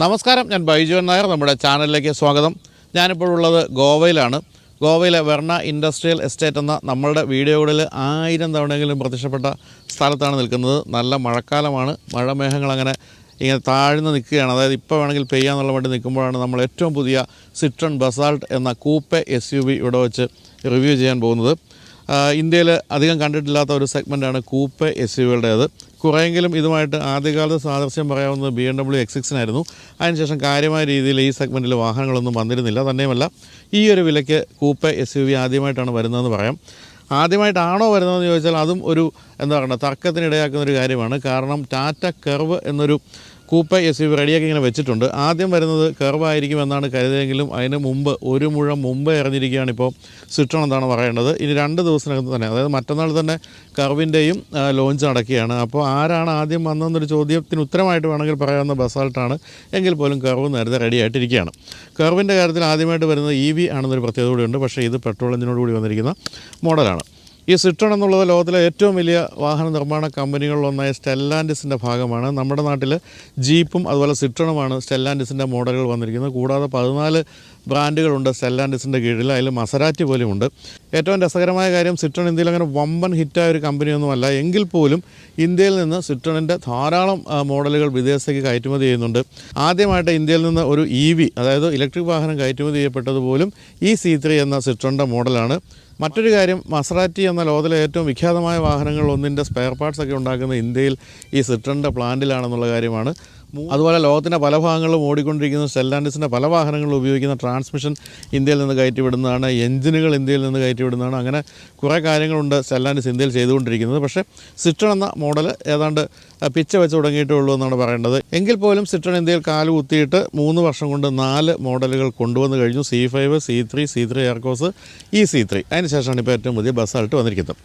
നമസ്കാരം, ഞാൻ ബൈജു നായർ. നമ്മുടെ ചാനലിലേക്ക് സ്വാഗതം. ഞാനിപ്പോഴുള്ളത് ഗോവയിലാണ്. ഗോവയിലെ വെർണ ഇൻഡസ്ട്രിയൽ എസ്റ്റേറ്റ് എന്ന നമ്മളുടെ വീഡിയോകളിൽ 1000 തവണയെങ്കിലും പ്രത്യക്ഷപ്പെട്ട സ്ഥലത്താണ് നിൽക്കുന്നത്. നല്ല മഴക്കാലമാണ്. മഴമേഘങ്ങൾ അങ്ങനെ ഇങ്ങനെ താഴ്ന്ന് നിൽക്കുകയാണ്. അതായത് ഇപ്പോൾ വേണമെങ്കിൽ പെയ്യാന്നുള്ള വേണ്ടി നിൽക്കുമ്പോഴാണ് നമ്മൾ ഏറ്റവും പുതിയ സിട്രൺ ബസാൾട്ട് എന്ന കൂപ്പെ SUV ഇവിടെ വെച്ച് റിവ്യൂ ചെയ്യാൻ പോകുന്നത്. ഇന്ത്യയിൽ അധികം കണ്ടിട്ടില്ലാത്ത ഒരു സെഗ്മെൻറ്റാണ് കൂപ്പെ SUVകളുടേത്. കുറേയെങ്കിലും ഇതുമായിട്ട് ആദ്യകാലത്ത് സാദൃശ്യം പറയാവുന്നത് BMW X6-നായിരുന്നു. അതിനുശേഷം കാര്യമായ രീതിയിൽ ഈ സെഗ്മെൻറ്റിൽ വാഹനങ്ങളൊന്നും വന്നിരുന്നില്ല. തന്നെയുമല്ല, ഈ ഒരു വിലയ്ക്ക് കൂപ്പെ SUV ആദ്യമായിട്ടാണ് വരുന്നതെന്ന് പറയാം. ആദ്യമായിട്ടാണോ വരുന്നതെന്ന് ചോദിച്ചാൽ അതും ഒരു തർക്കത്തിനിടയാക്കുന്നൊരു കാര്യമാണ്. കാരണം ടാറ്റ കർവ് എന്നൊരു കൂപ്പെ SUV റെഡിയാക്കി ഇങ്ങനെ വെച്ചിട്ടുണ്ട്. ആദ്യം വരുന്നത് കർവ് ആയിരിക്കും എന്നാണ് കരുതിയെങ്കിലും അതിന് മുമ്പ് ഒരു മുഴം മുമ്പ് ഇറങ്ങിയിരിക്കുകയാണ് ഇപ്പോൾ സിട്രോൺ എന്നാണ് പറയേണ്ടത്. ഇനി 2 ദിവസത്തിനകത്ത് തന്നെ, അതായത് മറ്റന്നാൾ തന്നെ കർവിൻ്റെയും ലോഞ്ച് നടക്കുകയാണ്. അപ്പോൾ ആരാണ് ആദ്യം വന്നതെന്നൊരു ചോദ്യത്തിന് ഉത്തരമായിട്ട് വേണമെങ്കിൽ പറയാവുന്ന ബസാൾട്ടാണ്. എങ്കിൽ പോലും കർവ് നേരത്തെ റെഡി ആയിട്ടിരിക്കുകയാണ്. കർവിൻ്റെ കാര്യത്തിൽ ആദ്യമായിട്ട് വരുന്നത് EV ആണെന്നൊരു പ്രത്യേകത കൂടിയുണ്ട്. പക്ഷേ ഇത് പെട്രോൾ എഞ്ചിനോട് കൂടി വന്നിരിക്കുന്ന മോഡലാണ്. ഈ സിട്രോൺ എന്നുള്ളത് ലോകത്തിലെ ഏറ്റവും വലിയ വാഹന നിർമ്മാണ കമ്പനികളിലൊന്നായ സ്റ്റെല്ലാൻഡിസിൻ്റെ ഭാഗമാണ്. നമ്മുടെ നാട്ടിൽ ജീപ്പും അതുപോലെ സിട്രോണുമാണ് സ്റ്റെല്ലാൻഡിസിൻ്റെ മോഡലുകൾ വന്നിരിക്കുന്നത്. കൂടാതെ 14 ബ്രാൻഡുകളുണ്ട് സ്റ്റെല്ലാൻഡിസിൻ്റെ കീഴിൽ. അതിൽ മസരാറ്റി പോലുമുണ്ട്. ഏറ്റവും രസകരമായ കാര്യം, സിട്രോൺ ഇന്ത്യയിൽ അങ്ങനെ വമ്പൻ ഹിറ്റായ ഒരു കമ്പനിയൊന്നുമല്ല. എങ്കിൽ പോലും ഇന്ത്യയിൽ നിന്ന് സിട്രോണിൻ്റെ ധാരാളം മോഡലുകൾ വിദേശത്തേക്ക് കയറ്റുമതി ചെയ്യുന്നുണ്ട്. ആദ്യമായിട്ട് ഇന്ത്യയിൽ നിന്ന് ഒരു EV, അതായത് ഇലക്ട്രിക് വാഹനം കയറ്റുമതി ചെയ്യപ്പെട്ടതുപോലും ഈ C3 എന്ന സിട്രോണിൻ്റെ മോഡലാണ്. മറ്റൊരു കാര്യം, മസറാറ്റി എന്ന ലോകത്തിലെ ഏറ്റവും വിഖ്യാതമായ വാഹനങ്ങളിൽ ഒന്നിൻ്റെ സ്പെയർ പാർട്സൊക്കെ ഉണ്ടാക്കുന്ന ഇന്ത്യയിൽ ഈ സിട്രോണിൻ്റെ പ്ലാന്റിലാണെന്നുള്ള കാര്യമാണ്. അതുപോലെ ലോകത്തിൻ്റെ പല ഭാഗങ്ങളിലും ഓടിക്കൊണ്ടിരിക്കുന്ന സ്റ്റെല്ലാൻഡിസിൻ്റെ പല വാഹനങ്ങളിൽ ഉപയോഗിക്കുന്ന ട്രാൻസ്മിഷൻ ഇന്ത്യയിൽ നിന്ന് കയറ്റിവിടുന്നതാണ്. എഞ്ചിനുകൾ ഇന്ത്യയിൽ നിന്ന് കയറ്റിവിടുന്നതാണ്. അങ്ങനെ കുറേ കാര്യങ്ങളുണ്ട് സ്റ്റെല്ലാൻഡിസ് ഇന്ത്യയിൽ ചെയ്തുകൊണ്ടിരിക്കുന്നത്. പക്ഷേ സിട്രോൺ എന്ന മോഡൽ ഏതാണ്ട് പിച്ച വെച്ച് തുടങ്ങിയിട്ടേ ഉള്ളൂ എന്നാണ് പറയേണ്ടത്. എങ്കിൽ പോലും സിട്രോൺ ഇന്ത്യയിൽ കാല് കുത്തിയിട്ട് 3 വർഷം കൊണ്ട് 4 മോഡലുകൾ കൊണ്ടുവന്ന് കഴിഞ്ഞു. C5, C3 എയർകോസ്, ഈ C3. അതിനുശേഷമാണ് ഇപ്പോൾ ഏറ്റവും പുതിയ ബസാൾട്ട് വന്നിരിക്കുന്നത്.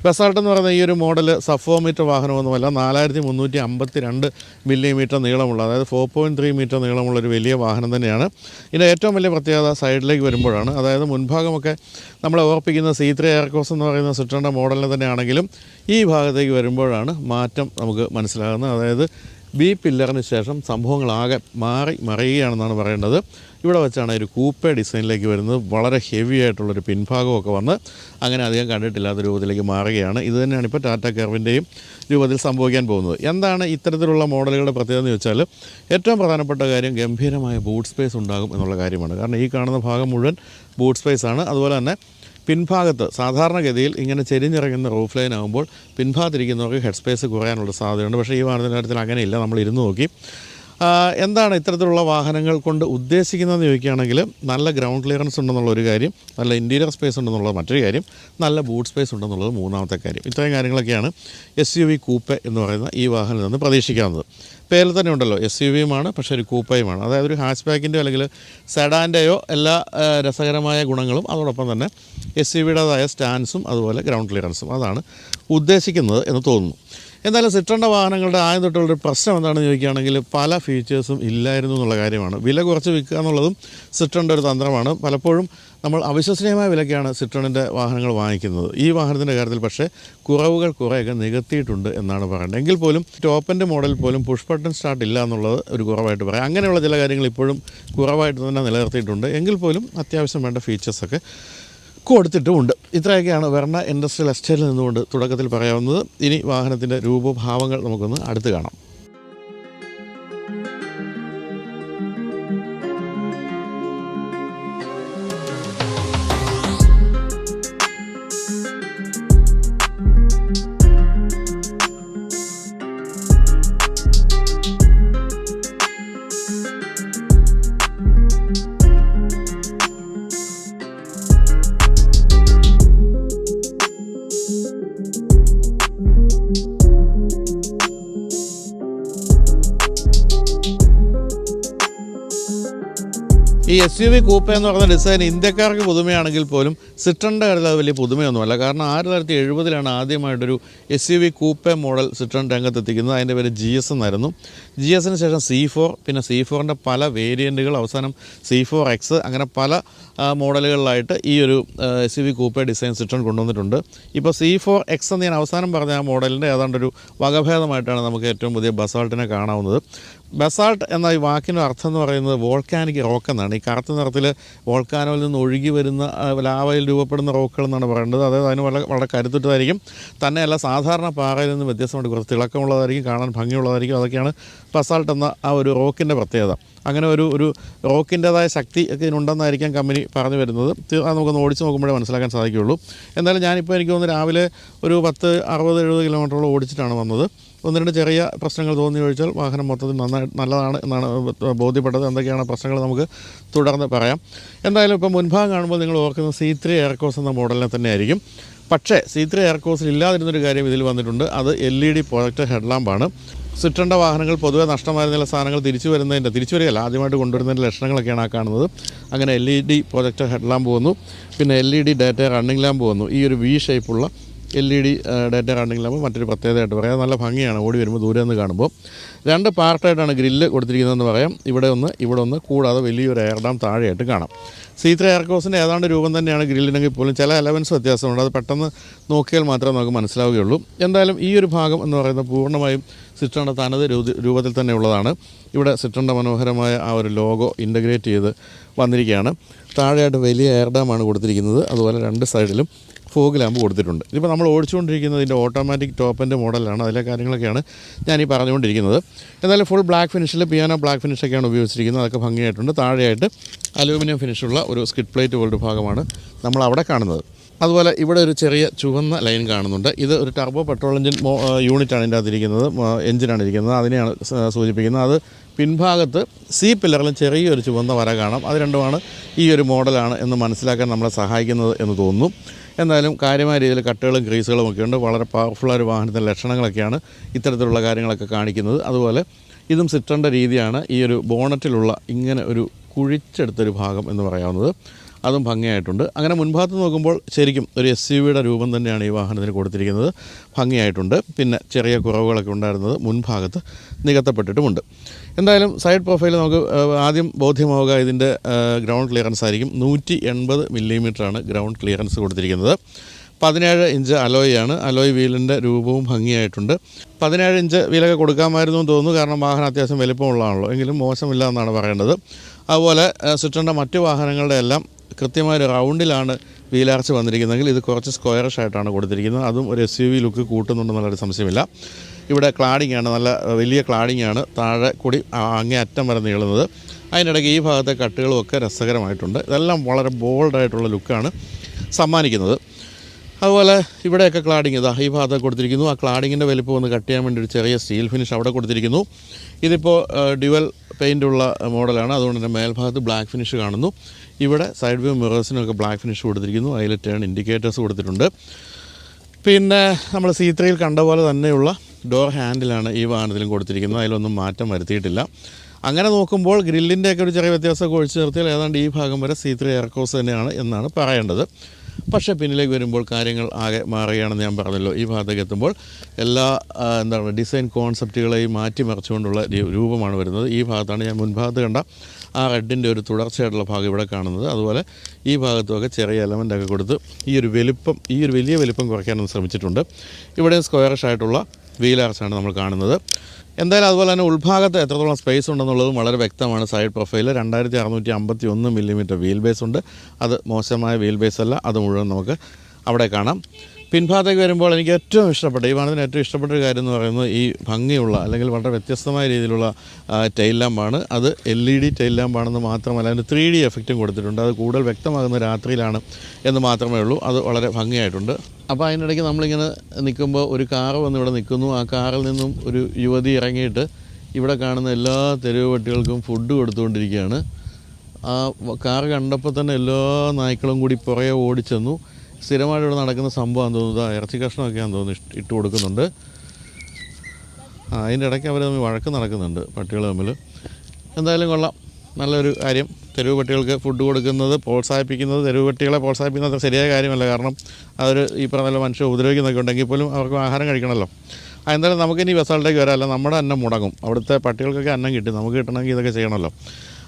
ബസാൾട്ട് എന്ന് പറയുന്ന ഈ ഒരു മോഡൽ സഫോമീറ്റർ വാഹനമൊന്നുമല്ല. 4352 മില്ലിമീറ്റർ നീളമുള്ള, അതായത് 4.3 മീറ്റർ നീളമുള്ള ഒരു വലിയ വാഹനം തന്നെയാണ്. ഇതിൻ്റെ ഏറ്റവും വലിയ പ്രത്യേകത സൈഡിലേക്ക് വരുമ്പോഴാണ്. അതായത് മുൻഭാഗമൊക്കെ നമ്മളെ ഓർപ്പിക്കുന്ന C3 എയർകോസ് എന്ന് പറയുന്ന സിട്രോണിൻ്റെ മോഡലിന് തന്നെയാണെങ്കിലും ഈ ഭാഗത്തേക്ക് വരുമ്പോഴാണ് മാറ്റം നമുക്ക് മനസ്സിലാകുന്നത്. അതായത് B പില്ലറിന് ശേഷം സംഭവങ്ങളാകെ മറിയുകയാണെന്നാണ് പറയേണ്ടത്. ഇവിടെ വെച്ചാണ് ഒരു കൂപ്പെ ഡിസൈനിലേക്ക് വരുന്നത്. വളരെ ഹെവി ആയിട്ടുള്ളൊരു പിൻഭാഗമൊക്കെ വന്ന് അങ്ങനെ അധികം കണ്ടിട്ടില്ലാത്ത രൂപത്തിലേക്ക് മാറുകയാണ്. ഇത് തന്നെയാണ് ഇപ്പോൾ ടാറ്റ കർവിൻ്റെയും രൂപത്തിൽ സംഭവിക്കാൻ പോകുന്നത്. എന്താണ് ഇത്തരത്തിലുള്ള മോഡലുകളുടെ പ്രത്യേകത എന്ന് വെച്ചാൽ, ഏറ്റവും പ്രധാനപ്പെട്ട കാര്യം ഗംഭീരമായ ബൂട്ട് സ്പേസ് ഉണ്ടാകും എന്നുള്ള കാര്യമാണ്. കാരണം ഈ കാണുന്ന ഭാഗം മുഴുവൻ ബൂട്ട് സ്പേസാണ്. അതുപോലെ തന്നെ പിൻഭാഗത്ത് സാധാരണഗതിയിൽ ഇങ്ങനെ ചെരിഞ്ഞിറങ്ങുന്ന റൂഫ് ലൈൻ ആകുമ്പോൾ പിൻഭാഗത്തിരിക്കുന്നവർക്ക് ഹെഡ് സ്പേസ് കുറയാനുള്ള സാധ്യതയുണ്ട്. പക്ഷേ ഈ വാഹനത്തിൻ്റെ കാര്യത്തിൽ അങ്ങനെയില്ല. നമ്മൾ ഇരുന്ന് നോക്കി എന്താണ് ഇത്തരത്തിലുള്ള വാഹനങ്ങൾ കൊണ്ട് ഉദ്ദേശിക്കുന്നതെന്ന് ചോദിക്കുകയാണെങ്കിൽ, നല്ല ഗ്രൗണ്ട് ക്ലിയറൻസ് ഉണ്ടെന്നുള്ള ഒരു കാര്യം, നല്ല ഇൻറ്റീരിയർ സ്പേസ് ഉണ്ടെന്നുള്ളത് മറ്റൊരു കാര്യം, നല്ല ബൂട്ട് സ്പേസ് ഉണ്ടെന്നുള്ളത് മൂന്നാമത്തെ കാര്യം. ഇത്രയും കാര്യങ്ങളൊക്കെയാണ് SUV കൂപ്പെ എന്ന് പറയുന്ന ഈ വാഹനത്തിൽ നിന്ന് പ്രതീക്ഷിക്കാവുന്നത്. പേരിൽ തന്നെ ഉണ്ടല്ലോ, SUVയുമാണ്, പക്ഷേ ഒരു കൂപ്പയുമാണ്. അതായത് ഒരു ഹാച്ച് ബാക്കിൻ്റെയോ അല്ലെങ്കിൽ സെഡാൻ്റെയോ എല്ലാ രസകരമായ ഗുണങ്ങളും അതോടൊപ്പം തന്നെ SUVയുടേതായ സ്റ്റാൻസും അതുപോലെ ഗ്രൗണ്ട് ക്ലിയറൻസും അതാണ് ഉദ്ദേശിക്കുന്നത് എന്ന് തോന്നുന്നു. എന്തായാലും സിട്രോണിൻ്റെ വാഹനങ്ങളുടെ ആദ്യം തൊട്ടുള്ളൊരു പ്രശ്നം എന്താണെന്ന് ചോദിക്കുകയാണെങ്കിൽ, പല ഫീച്ചേഴ്സും ഇല്ലായിരുന്നു എന്നുള്ള കാര്യമാണ്. വില കുറച്ച് വിൽക്കുക എന്നുള്ളതും സിട്രോണിൻ്റെ ഒരു തന്ത്രമാണ്. പലപ്പോഴും നമ്മൾ അവിശ്വസനീയമായ വിലയ്ക്കാണ് സിട്രോണിൻ്റെ വാഹനങ്ങൾ വാങ്ങിക്കുന്നത്. ഈ വാഹനത്തിൻ്റെ കാര്യത്തിൽ പക്ഷേ കുറവുകൾ കുറേയൊക്കെ നികത്തിയിട്ടുണ്ട് എന്നാണ് പറയേണ്ടത്. എങ്കിൽ പോലും ടോപ്പ് എൻഡ് മോഡൽ പോലും പുഷ് ബട്ടൺ സ്റ്റാർട്ട് ഇല്ല എന്നുള്ളത് ഒരു കുറവായിട്ട് പറയാം. അങ്ങനെയുള്ള ചില കാര്യങ്ങൾ ഇപ്പോഴും കുറവായിട്ട് തന്നെ നിലനിർത്തിയിട്ടുണ്ട്. എങ്കിൽ പോലും അത്യാവശ്യം വേണ്ട ഫീച്ചേഴ്സൊക്കെ കൊടുത്തിട്ടുമുണ്ട്. ഇത്രയൊക്കെയാണ് വെർണ ഇൻഡസ്ട്രിയൽ എസ്റ്റേറ്റിൽ നിന്നുകൊണ്ട് തുടക്കത്തിൽ പറയാവുന്നത്. ഇനി വാഹനത്തിൻ്റെ രൂപഭാവങ്ങൾ നമുക്കൊന്ന് അടുത്ത് കാണാം. ഈ SUV കൂപ്പ എന്ന് പറയുന്ന ഡിസൈൻ ഇന്ത്യക്കാർക്ക് പുതുമയാണെങ്കിൽ പോലും സിട്രണിൻ്റെ കാര്യത്തിൽ അത് വലിയ പുതുമയൊന്നുമല്ല. കാരണം 1970 ആദ്യമായിട്ടൊരു SUV കൂപ്പ മോഡൽ സിട്രൺ രംഗത്തെത്തിക്കുന്നത്. അതിൻ്റെ പേര് GS എന്നായിരുന്നു. GSന് ശേഷം C4, പിന്നെ C4ൻ്റെ പല വേരിയൻറ്റുകൾ, അവസാനം C4X, അങ്ങനെ പല മോഡലുകളിലായിട്ട് ഈ ഒരു SUV കൂപ്പ ഡിസൈൻ സിട്രൺ കൊണ്ടുവന്നിട്ടുണ്ട്. ഇപ്പോൾ C4X എന്ന് ഞാൻ അവസാനം പറഞ്ഞ ആ മോഡലിൻ്റെ ഏതാണ്ടൊരു വകഭേദമായിട്ടാണ് നമുക്ക് ഏറ്റവും പുതിയ ബസാൾട്ടിനെ കാണാവുന്നത്. ബസാൾട്ട് എന്ന ഈ വാക്കിൻ്റെ അർത്ഥം എന്ന് പറയുന്നത് വോൾക്കാനിക് റോക്ക് എന്നാണ്. ഈ കറുത്ത നിറത്തിൽ വോൾക്കാനോയിൽ നിന്ന് ഒഴുകി വരുന്ന ലാവയിൽ രൂപപ്പെടുന്ന റോക്കുകൾ എന്നാണ് പറയേണ്ടത്. അതായത് അതിന് വളരെ കരുത്തുറ്റതായിരിക്കും. തന്നെയല്ല സാധാരണ പാറയിൽ നിന്ന് വ്യത്യസ്തമായിട്ട് കുറച്ച് തിളക്കമുള്ളതായിരിക്കും, കാണാൻ ഭംഗിയുള്ളതായിരിക്കും. അതൊക്കെയാണ് ബസാൾട്ട് എന്ന ആ ഒരു റോക്കിൻ്റെ പ്രത്യേകത. അങ്ങനെ ഒരു റോക്കിൻ്റേതായ ശക്തി ഒക്കെ ഇതിനുണ്ടെന്നായിരിക്കാം കമ്പനി പറഞ്ഞു വരുന്നത്. അത് നമുക്കൊന്ന് ഓടിച്ച് നോക്കുമ്പോഴേ മനസ്സിലാക്കാൻ സാധിക്കുകയുള്ളൂ. എന്തായാലും ഞാനിപ്പോൾ എനിക്ക് തോന്നുന്നു രാവിലെ ഒരു 60-70 കിലോമീറ്ററോളം ഓടിച്ചിട്ടാണ് വന്നത്. ഒന്ന് രണ്ട് ചെറിയ പ്രശ്നങ്ങൾ തോന്നി ഒഴിച്ചാൽ വാഹനം മൊത്തത്തിൽ നല്ലതാണ് എന്നാണ് ബോധ്യപ്പെട്ടത്. എന്തൊക്കെയാണ് പ്രശ്നങ്ങൾ നമുക്ക് തുടർന്ന് പറയാം. എന്തായാലും ഇപ്പോൾ മുൻഭാഗം കാണുമ്പോൾ നിങ്ങൾ ഓർക്കുന്നത് C3 എയർകോസ് എന്ന മോഡലിനെ തന്നെ ആയിരിക്കും. പക്ഷേ C3 എയർകോസിൽ ഇല്ലാതിരുന്നൊരു കാര്യം ഇതിൽ വന്നിട്ടുണ്ട്. അത് LED പ്രൊജക്ടർ ഹെഡ്ലാമ്പാണ്. സിട്രണിൻ്റെ വാഹനങ്ങൾ പൊതുവെ നഷ്ടമായിരുന്ന സാധനങ്ങൾ തിരിച്ചു വരികയല്ല, ആദ്യമായിട്ട് കൊണ്ടുവരുന്നതിൻ്റെ ലക്ഷണങ്ങളൊക്കെയാണ് ആ കാണുന്നത്. അങ്ങനെ LED പ്രൊജക്ടർ ഹെഡ്ലാമ്പ് വന്നു. പിന്നെ LED ഡേറ്റ റണ്ണിംഗ് ലാമ്പ് വന്നു. ഈ ഒരു V ഷേപ്പുള്ള LED data running lamp മറ്റൊരു പ്രത്യേകതയായിട്ട് പറയാം. നല്ല ഭംഗിയാണ് ഓടി വരുമ്പോൾ ദൂരെ നിന്ന് കാണുമ്പോൾ. 2 പാർട്ടായിട്ടാണ് ഗ്രില്ല് കൊടുത്തിരിക്കുന്നതെന്ന് പറയാം. ഇവിടെ ഒന്ന് കൂടാതെ വലിയൊരു എയർ ഡാം താഴെയായിട്ട് കാണാം. C3 എയർകോസിൻ്റെ ഏതാണ്ട് രൂപം തന്നെയാണ് ഗ്രില്ലിനെങ്കിൽ പോലും ചില എലവൻസ് വ്യത്യാസമുണ്ട്. അത് പെട്ടെന്ന് നോക്കിയാൽ മാത്രമേ നമുക്ക് മനസ്സിലാവുകയുള്ളൂ. എന്തായാലും ഈ ഒരു ഭാഗം എന്ന് പറയുന്നത് പൂർണ്ണമായും സിട്രണിൻ്റെ തനത് രൂപത്തിൽ തന്നെ ഉള്ളതാണ്. ഇവിടെ സിട്രണിൻ്റെ മനോഹരമായ ആ ഒരു ലോഗോ ഇൻ്റഗ്രേറ്റ് ചെയ്ത് വന്നിരിക്കുകയാണ്. താഴെയായിട്ട് വലിയ എയർ ഡാമാണ് കൊടുത്തിരിക്കുന്നത്. അതുപോലെ 2 സൈഡിലും ഫോഗ് ലാമ്പ് കൊടുത്തിട്ടുണ്ട്. ഇതിപ്പോൾ നമ്മൾ ഓടിച്ചുകൊണ്ടിരിക്കുന്നത് ഇതിൻ്റെ ഓട്ടോമാറ്റിക് ടോപ്പ് എൻഡ് മോഡലാണ്. അതിലെ കാര്യങ്ങളൊക്കെയാണ് ഞാനീ പറഞ്ഞുകൊണ്ടിരിക്കുന്നത്. എന്നാലും ഫുൾ ബ്ലാക്ക് ഫിനിഷിൽ പിയാനോ ബ്ലാക്ക് ഫിനിഷൊക്കെയാണ് ഉപയോഗിച്ചിരിക്കുന്നത്. അതൊക്കെ ഭംഗിയായിട്ടുണ്ട്. താഴെയായിട്ട് അലൂമിനിയം ഫിനിഷുള്ള ഒരു സ്കിഡ് പ്ലേറ്റ് പോലൊരു ഭാഗമാണ് നമ്മൾ അവിടെ കാണുന്നത്. അതുപോലെ ഇവിടെ ഒരു ചെറിയ ചുവന്ന ലൈൻ കാണുന്നുണ്ട്. ഇത് ഒരു ടർബോ പെട്രോൾ എഞ്ചിൻ യൂണിറ്റാണ് ഇതിൻ്റെ അകത്തിരിക്കുന്നത്, എഞ്ചിനാണ് ഇരിക്കുന്നത്. അതിനെയാണ് സൂചിപ്പിക്കുന്നത്. അത് പിൻഭാഗത്ത് C പില്ലറിലും ചെറിയൊരു ചുവന്ന വര കാണാം. അത് രണ്ടുമാണ് ഈ ഒരു മോഡലാണ് എന്ന് മനസ്സിലാക്കാൻ നമ്മളെ സഹായിക്കുന്നത് എന്ന് തോന്നുന്നു. എന്തായാലും കാര്യമായ രീതിയിൽ കട്ടുകളും ഗ്രീസുകളും ഒക്കെ ഉണ്ട്. വളരെ പവർഫുള്ളായ ഒരു വാഹനത്തിൻ്റെ ലക്ഷണങ്ങളൊക്കെയാണ് ഇത്തരത്തിലുള്ള കാര്യങ്ങളൊക്കെ കാണിക്കുന്നത്. അതുപോലെ ഇതും സിട്രണിൻ്റെ രീതിയാണ്. ഈ ഒരു ബോണറ്റിലുള്ള ഇങ്ങനെ ഒരു കുഴിച്ചെടുത്തൊരു ഭാഗം എന്ന് പറയാവുന്നത്, അതും ഭംഗിയായിട്ടുണ്ട്. അങ്ങനെ മുൻഭാഗത്ത് നോക്കുമ്പോൾ ശരിക്കും ഒരു SUVയുടെ രൂപം തന്നെയാണ് ഈ വാഹനത്തിന് കൊടുത്തിരിക്കുന്നത്. ഭംഗിയായിട്ടുണ്ട്. പിന്നെ ചെറിയ കുറവുകളൊക്കെ ഉണ്ടായിരുന്നത് മുൻഭാഗത്ത് നികത്തപ്പെട്ടിട്ടുമുണ്ട്. എന്തായാലും സൈഡ് പ്രൊഫൈൽ നമുക്ക് ആദ്യം ബോധ്യമാവുക ഇതിൻ്റെ ഗ്രൗണ്ട് ക്ലിയറൻസ് ആയിരിക്കും. 180 മില്ലിമീറ്ററാണ് ഗ്രൗണ്ട് ക്ലിയറൻസ് കൊടുത്തിരിക്കുന്നത്. 17 ഇഞ്ച് അലോയാണ്. അലോയ് വീലിൻ്റെ രൂപവും ഭംഗിയായിട്ടുണ്ട്. 17 ഇഞ്ച് വീലൊക്കെ കൊടുക്കാമായിരുന്നു എന്ന് തോന്നുന്നു. കാരണം വാഹനം അത്യാവശ്യം വലിപ്പമുള്ളതാണല്ലോ. എങ്കിലും മോശമില്ല എന്നാണ് പറയേണ്ടത്. അതുപോലെ സിട്രണിൻ്റെ മറ്റു വാഹനങ്ങളുടെ എല്ലാം കൃത്യമായൊരു റൗണ്ടിലാണ് വീലാർച്ച് വന്നിരിക്കുന്നതെങ്കിൽ ഇത് കുറച്ച് സ്ക്വയറിഷ് ആയിട്ടാണ് കൊടുത്തിരിക്കുന്നത്. അതും ഒരു SUV ലുക്ക് കൂട്ടുന്നുണ്ടെന്നുള്ളൊരു സംശയമില്ല. ഇവിടെ ക്ലാഡിങ്ങാണ്, നല്ല വലിയ ക്ലാഡിങ്ങാണ് താഴെ കൂടി അങ്ങേ അറ്റം വരെ നീളുന്നത്. അതിനിടയ്ക്ക് ഈ ഭാഗത്തെ കട്ടുകളും ഒക്കെ രസകരമായിട്ടുണ്ട്. ഇതെല്ലാം വളരെ ബോൾഡായിട്ടുള്ള ലുക്കാണ് സമ്മാനിക്കുന്നത്. അതുപോലെ ഇവിടെയൊക്കെ ക്ലാഡിങ് ഈ ഭാഗത്ത് കൊടുത്തിരിക്കുന്നു. ആ ക്ലാഡിങ്ങിൻ്റെ വലിപ്പം ഒന്ന് കട്ട് ചെയ്യാൻ വേണ്ടി ഒരു ചെറിയ സ്റ്റീൽ ഫിനിഷ് അവിടെ കൊടുത്തിരിക്കുന്നു. ഇതിപ്പോൾ ഡ്യുവൽ പെയിൻ്റുള്ള മോഡലാണ്. അതുകൊണ്ട് തന്നെ മേൽഭാഗത്ത് ബ്ലാക്ക് ഫിനിഷ് കാണുന്നു. ഇവിടെ സൈഡ് വ്യൂ മിറേഴ്സിനൊക്കെ ബ്ലാക്ക് ഫിനിഷ് കൊടുത്തിരിക്കുന്നു. അതിൽ ടേൺ ഇൻഡിക്കേറ്റേഴ്സ് കൊടുത്തിട്ടുണ്ട്. പിന്നെ നമ്മൾ C3യിൽ കണ്ട പോലെ തന്നെയുള്ള ഡോർ ഹാൻഡിലാണ് ഈ വാഹനത്തിലും കൊടുത്തിരിക്കുന്നത്. അതിലൊന്നും മാറ്റം വരുത്തിയിട്ടില്ല. അങ്ങനെ നോക്കുമ്പോൾ ഗ്രില്ലിൻ്റെയൊക്കെ ഒരു ചെറിയ വ്യത്യാസമൊക്കെ ഒഴിച്ചു നിർത്തിയാൽ ഏതാണ്ട് ഈ ഭാഗം വരെ C3 എയർകോസ് തന്നെയാണ് എന്നാണ് പറയേണ്ടത്. പക്ഷേ പിന്നിലേക്ക് വരുമ്പോൾ കാര്യങ്ങൾ ആകെ മാറുകയാണെന്ന് ഞാൻ പറഞ്ഞല്ലോ. ഈ ഭാഗത്തേക്ക് എത്തുമ്പോൾ എല്ലാ ഡിസൈൻ കോൺസെപ്റ്റുകളെയും മാറ്റിമറിച്ചുകൊണ്ടുള്ള രൂപമാണ് വരുന്നത്. ഈ ഭാഗത്താണ് ഞാൻ മുൻഭാഗത്ത് കണ്ട ആ റെഡിൻ്റെ ഒരു തുടർച്ചയായിട്ടുള്ള ഭാഗം ഇവിടെ കാണുന്നത്. അതുപോലെ ഈ ഭാഗത്തുമൊക്കെ ചെറിയ എലമെൻ്റൊക്കെ കൊടുത്ത് ഈ ഒരു വലിയ വലിപ്പം കുറയ്ക്കാനൊന്ന് ശ്രമിച്ചിട്ടുണ്ട്. ഇവിടെ സ്ക്വയറിഷ് ആയിട്ടുള്ള വീലാർച്ചാണ് നമ്മൾ കാണുന്നത്. എന്തായാലും അതുപോലെ തന്നെ ഉൾഭാഗത്ത് എത്രത്തോളം സ്പേസ് ഉണ്ടെന്നുള്ളതും വളരെ വ്യക്തമാണ്. Side profile 2651 millimetre wheel base ഉണ്ട്. അത് മോശമായ വീൽ ബേസ് അല്ല, അത് മുഴുവൻ നമുക്ക് അവിടെ കാണാം. പിൻഭാഗത്തേക്ക് വരുമ്പോൾ എനിക്ക് ഏറ്റവും ഇഷ്ടപ്പെട്ട ഈ വാഹനത്തിന് ഏറ്റവും ഇഷ്ടപ്പെട്ടൊരു കാര്യം എന്ന് പറയുന്നത് ഈ ഭംഗിയുള്ള അല്ലെങ്കിൽ വളരെ വ്യത്യസ്തമായ രീതിയിലുള്ള ടെയിൽ ലാമ്പാണ്. അത് LED ടെയിൽ ലാമ്പാണെന്ന് മാത്രമല്ല അതിന് 3D എഫക്റ്റും കൊടുത്തിട്ടുണ്ട്. അത് കൂടുതൽ വ്യക്തമാകുന്ന രാത്രിയിലാണ് എന്ന് മാത്രമേ ഉള്ളൂ. അത് വളരെ ഭംഗിയായിട്ടുണ്ട്. അപ്പോൾ അതിനിടയ്ക്ക് നമ്മളിങ്ങനെ നിൽക്കുമ്പോൾ ഒരു കാറ് വന്ന് ഇവിടെ നിൽക്കുന്നു. ആ കാറിൽ നിന്നും ഒരു യുവതി ഇറങ്ങിയിട്ട് ഇവിടെ കാണുന്ന എല്ലാ തെരുവ് പട്ടികൾക്കും ഫുഡ് കൊടുത്തുകൊണ്ടിരിക്കുകയാണ്. ആ കാറ് കണ്ടപ്പോൾ തന്നെ എല്ലാ നായ്ക്കളും കൂടി പുറകെ ഓടിച്ചെന്നു. സ്ഥിരമായിട്ട് ഇവിടെ നടക്കുന്ന സംഭവമാണെന്ന് തോന്നുന്നത്. ഇറച്ചി കഷ്ണമൊക്കെയാണെന്ന് തോന്നുന്നു ഇട്ട് കൊടുക്കുന്നുണ്ട്. അതിൻ്റെ ഇടയ്ക്ക് അവർ തമ്മിൽ വഴക്ക് നടക്കുന്നുണ്ട്, പട്ടികൾ തമ്മിൽ. എന്തായാലും കൊള്ളാം. നല്ലൊരു കാര്യം. തെരുവ് പട്ടികൾക്ക് ഫുഡ് കൊടുക്കുന്നത് പ്രോത്സാഹിപ്പിക്കുന്നത്, തെരുവ് പട്ടികളെ പ്രോത്സാഹിപ്പിക്കുന്നത് ശരിയായ കാര്യമല്ല. കാരണം അവർ ഈ പറഞ്ഞ മനുഷ്യർ ഉപദ്രവിക്കുന്നൊക്കെ ഉണ്ടെങ്കിൽ പോലും അവർക്ക് ആഹാരം കഴിക്കണമല്ലോ. എന്തായാലും നമുക്കിനി ബസാൾട്ടേക്ക് വരാമല്ലോ. നമ്മുടെ അന്നം മുടങ്ങും. അവിടുത്തെ പട്ടികൾക്കൊക്കെ അന്നം കിട്ടി, നമുക്ക് കിട്ടണമെങ്കിൽ ഇതൊക്കെ ചെയ്യണമല്ലോ.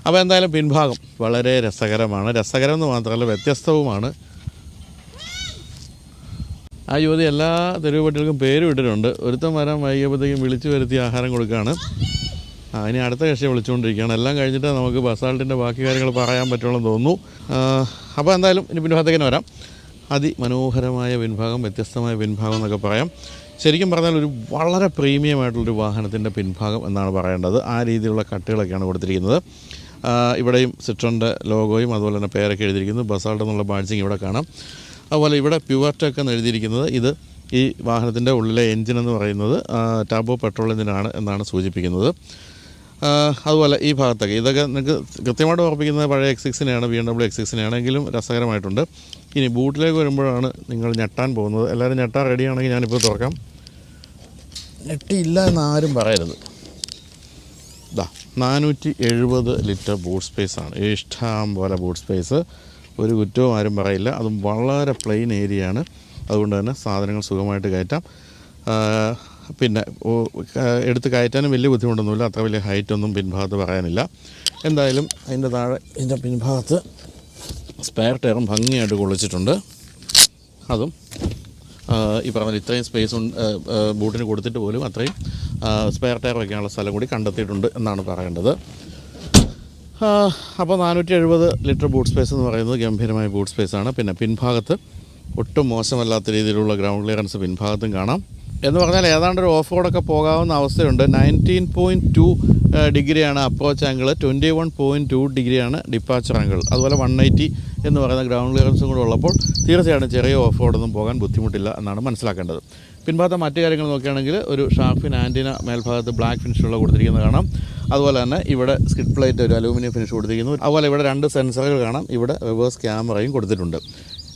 അപ്പോൾ എന്തായാലും പിൻഭാഗം വളരെ രസകരമാണ്. രസകരം എന്ന് മാത്രമല്ല വ്യത്യസ്തവുമാണ്. ആ യുവതി എല്ലാ തെരുവ് പട്ടികൾക്കും പേര് ഇട്ടിട്ടുണ്ട്. ഒരുത്തം വരാൻ വൈകിയപ്പോഴത്തേക്കും വിളിച്ചു വരുത്തി ആഹാരം കൊടുക്കുകയാണ്. ഇനി അടുത്ത കക്ഷിയെ വിളിച്ചുകൊണ്ടിരിക്കുകയാണ്. എല്ലാം കഴിഞ്ഞിട്ട് നമുക്ക് ബസാൾട്ടിൻ്റെ ബാക്കി കാര്യങ്ങൾ പറയാൻ പറ്റുള്ളൂ തോന്നുന്നു. അപ്പോൾ എന്തായാലും ഇനി പിൻഭാഗത്തേക്ക് വരാം. അതിമനോഹരമായ പിൻഭാഗം, വ്യത്യസ്തമായ പിൻഭാഗം എന്നൊക്കെ പറയാം. ശരിക്കും പറഞ്ഞാൽ ഒരു വളരെ പ്രീമിയമായിട്ടുള്ളൊരു വാഹനത്തിൻ്റെ പിൻഭാഗം എന്നാണ് പറയേണ്ടത്. ആ രീതിയിലുള്ള കട്ടുകളൊക്കെയാണ് കൊടുത്തിരിക്കുന്നത്. ഇവിടെയും സിട്രോണിൻ്റെ ലോഗോയും അതുപോലെ തന്നെ പേരൊക്കെ എഴുതിയിരിക്കുന്നു. ബസാൾട്ട് എന്നുള്ള ബാഡ്ജിങ് ഇവിടെ കാണാം. അതുപോലെ ഇവിടെ പ്യുവർടെക് എന്ന് എഴുതിയിരിക്കുന്നത് ഇത് ഈ വാഹനത്തിൻ്റെ ഉള്ളിലെ എൻജിൻ എന്ന് പറയുന്നത് ടർബോ പെട്രോൾ എഞ്ചിനാണ് എന്നാണ് സൂചിപ്പിക്കുന്നത്. അതുപോലെ ഈ ഭാഗത്തൊക്കെ ഇതൊക്കെ നിങ്ങൾക്ക് കൃത്യമായിട്ട് ഓർപ്പിക്കുന്നത് പഴയ X6-നെയാണ്, BMW X6-നെയാണ്. എങ്കിലും രസകരമായിട്ടുണ്ട്. ഇനി ബൂട്ടിലേക്ക് വരുമ്പോഴാണ് നിങ്ങൾ ഞെട്ടാൻ പോകുന്നത്. എല്ലാവരും ഞെട്ടാൻ റെഡിയാണെങ്കിൽ ഞാനിപ്പോൾ തുറക്കാം. ഞെട്ടിയില്ല എന്നാരും പറയരുത്. 470 ലിറ്റർ ബൂട്ട് സ്പേസാണ്. ഇഷ്ടം പോലെ ബൂട്ട് സ്പേസ്, ഒരു കുറ്റവും ആരും പറയില്ല. അതും വളരെ പ്ലെയിൻ ഏരിയയാണ്. അതുകൊണ്ട് തന്നെ സാധനങ്ങൾ സുഖമായിട്ട് കയറ്റാം. പിന്നെ എടുത്ത് കയറ്റാനും വലിയ ബുദ്ധിമുട്ടൊന്നുമില്ല. അത്ര വലിയ ഹൈറ്റൊന്നും പിൻഭാഗത്ത് പറയാനില്ല. എന്തായാലും അതിൻ്റെ താഴെ ഇതിൻ്റെ പിൻഭാഗത്ത് സ്പെയർ ടയറും ഭംഗിയായിട്ട് കൊള്ളിച്ചിട്ടുണ്ട്. അതും ഈ പറഞ്ഞ ഇത്രയും സ്പേസ് ബൂട്ടിന് കൊടുത്തിട്ട് പോലും അത്രയും സ്പെയർ ടയർ വയ്ക്കാനുള്ള സ്ഥലം കൂടി കണ്ടെത്തിയിട്ടുണ്ട് എന്നാണ് പറയേണ്ടത്. അപ്പോൾ 470 ലിറ്റർ ബൂട്ട് സ്പേസ് എന്ന് പറയുന്നത് ഗംഭീരമായ ബൂട്ട് സ്പേസാണ്. പിന്നെ പിൻഭാഗത്ത് ഒട്ടും മോശമല്ലാത്ത രീതിയിലുള്ള ഗ്രൗണ്ട് ക്ലിയറൻസ് പിൻഭാഗത്തും കാണാം. എന്ന് പറഞ്ഞാൽ ഏതാണ്ട് ഒരു ഓഫ് റോഡൊക്കെ പോകാവുന്ന അവസ്ഥയുണ്ട്. 19.2 ഡിഗ്രിയാണ് അപ്രോച്ച് ആംഗിൾ, 21.2 ഡിഗ്രിയാണ് ഡിപ്പാച്ചർ ആംഗിൾ. അതുപോലെ 180 എന്ന് പറയുന്ന ഗ്രൗണ്ട് ക്ലിയറൻസും കൂടെ ഉള്ളപ്പോൾ തീർച്ചയായിട്ടും ചെറിയ ഓഫ് റോഡൊന്നും പോകാൻ ബുദ്ധിമുട്ടില്ല എന്നാണ് മനസ്സിലാക്കേണ്ടത്. പിൻഭാഗത്തെ മറ്റു കാര്യങ്ങൾ നോക്കുകയാണെങ്കിൽ ഒരു ഷാർഫിൻ ആൻറ്റിന മേൽഭാഗത്ത് ബ്ലാക്ക് ഫിനിഷുള്ള കൊടുത്തിരിക്കുന്നത് കാണാം. അതുപോലെ തന്നെ ഇവിടെ സ്കിഡ് പ്ലേറ്റ് ഒരു അലൂമിനിയം ഫിനിഷ് കൊടുത്തിരിക്കുന്നു. അതുപോലെ ഇവിടെ 2 സെൻസറുകൾ കാണാം. ഇവിടെ റിവേഴ്സ് ക്യാമറയും കൊടുത്തിട്ടുണ്ട്.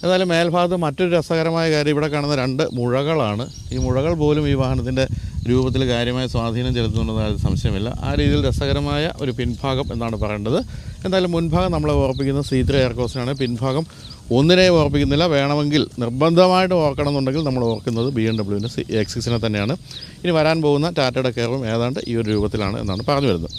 എന്നാലും മേൽഭാഗത്ത് മറ്റൊരു രസകരമായ കാര്യം ഇവിടെ കാണുന്ന 2 മുഴകളാണ്. ഈ മുഴകൾ പോലും ഈ വാഹനത്തിൻ്റെ രൂപത്തിൽ കാര്യമായ സ്വാധീനം ചെലുത്തുന്നുണ്ടെന്ന് സംശയമില്ല. ആ രീതിയിൽ രസകരമായ ഒരു പിൻഭാഗം എന്നാണ് പറയേണ്ടത്. എന്തായാലും മുൻഭാഗം നമ്മളെ ഓർപ്പിക്കുന്നത് C3 എയർക്രോസിനാണ്. പിൻഭാഗം ഒന്നിനെയും ഓർപ്പിക്കുന്നില്ല. വേണമെങ്കിൽ നിർബന്ധമായിട്ട് ഓർക്കണമെന്നുണ്ടെങ്കിൽ നമ്മൾ ഓർക്കുന്നത് BMW X6-നെ തന്നെയാണ്. ഇനി വരാൻ പോകുന്ന ടാറ്റയുടെ കെയറും ഏതാണ്ട് ഈ ഒരു രൂപത്തിലാണ് എന്നാണ് പറഞ്ഞു വരുന്നത്.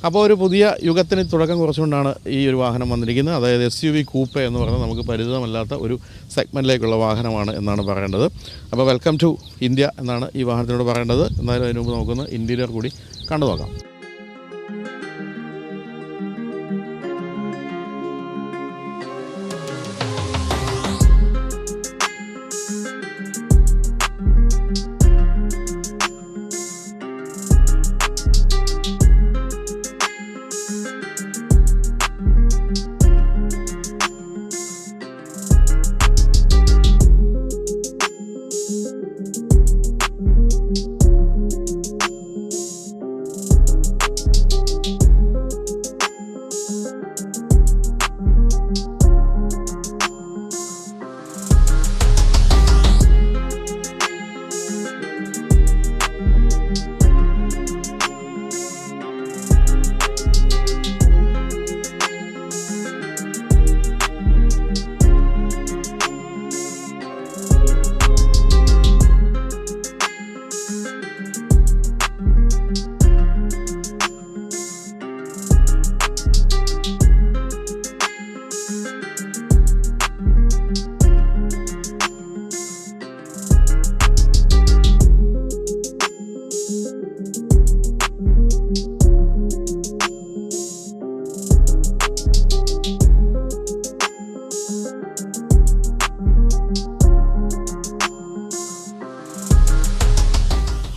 അപ്പോൾ ഒരു പുതിയ യുഗത്തിന് തുടക്കം കുറിച്ചുകൊണ്ടാണ് ഈ ഒരു വാഹനം വന്നിരിക്കുന്നത്. അതായത് SUV കൂപ്പെ എന്ന് പറഞ്ഞാൽ നമുക്ക് പരിചിതമല്ലാത്ത ഒരു സെഗ്മെൻറ്റിലേക്കുള്ള വാഹനമാണ് എന്നാണ് പറയേണ്ടത്. അപ്പോൾ വെൽക്കം ടു ഇന്ത്യ എന്നാണ് ഈ വാഹനത്തിനോട് പറയേണ്ടത്. എന്നാലും അതിന് മുമ്പ് നമുക്കൊന്ന് ഇൻറ്റീരിയർ കൂടി കണ്ടു നോക്കാം.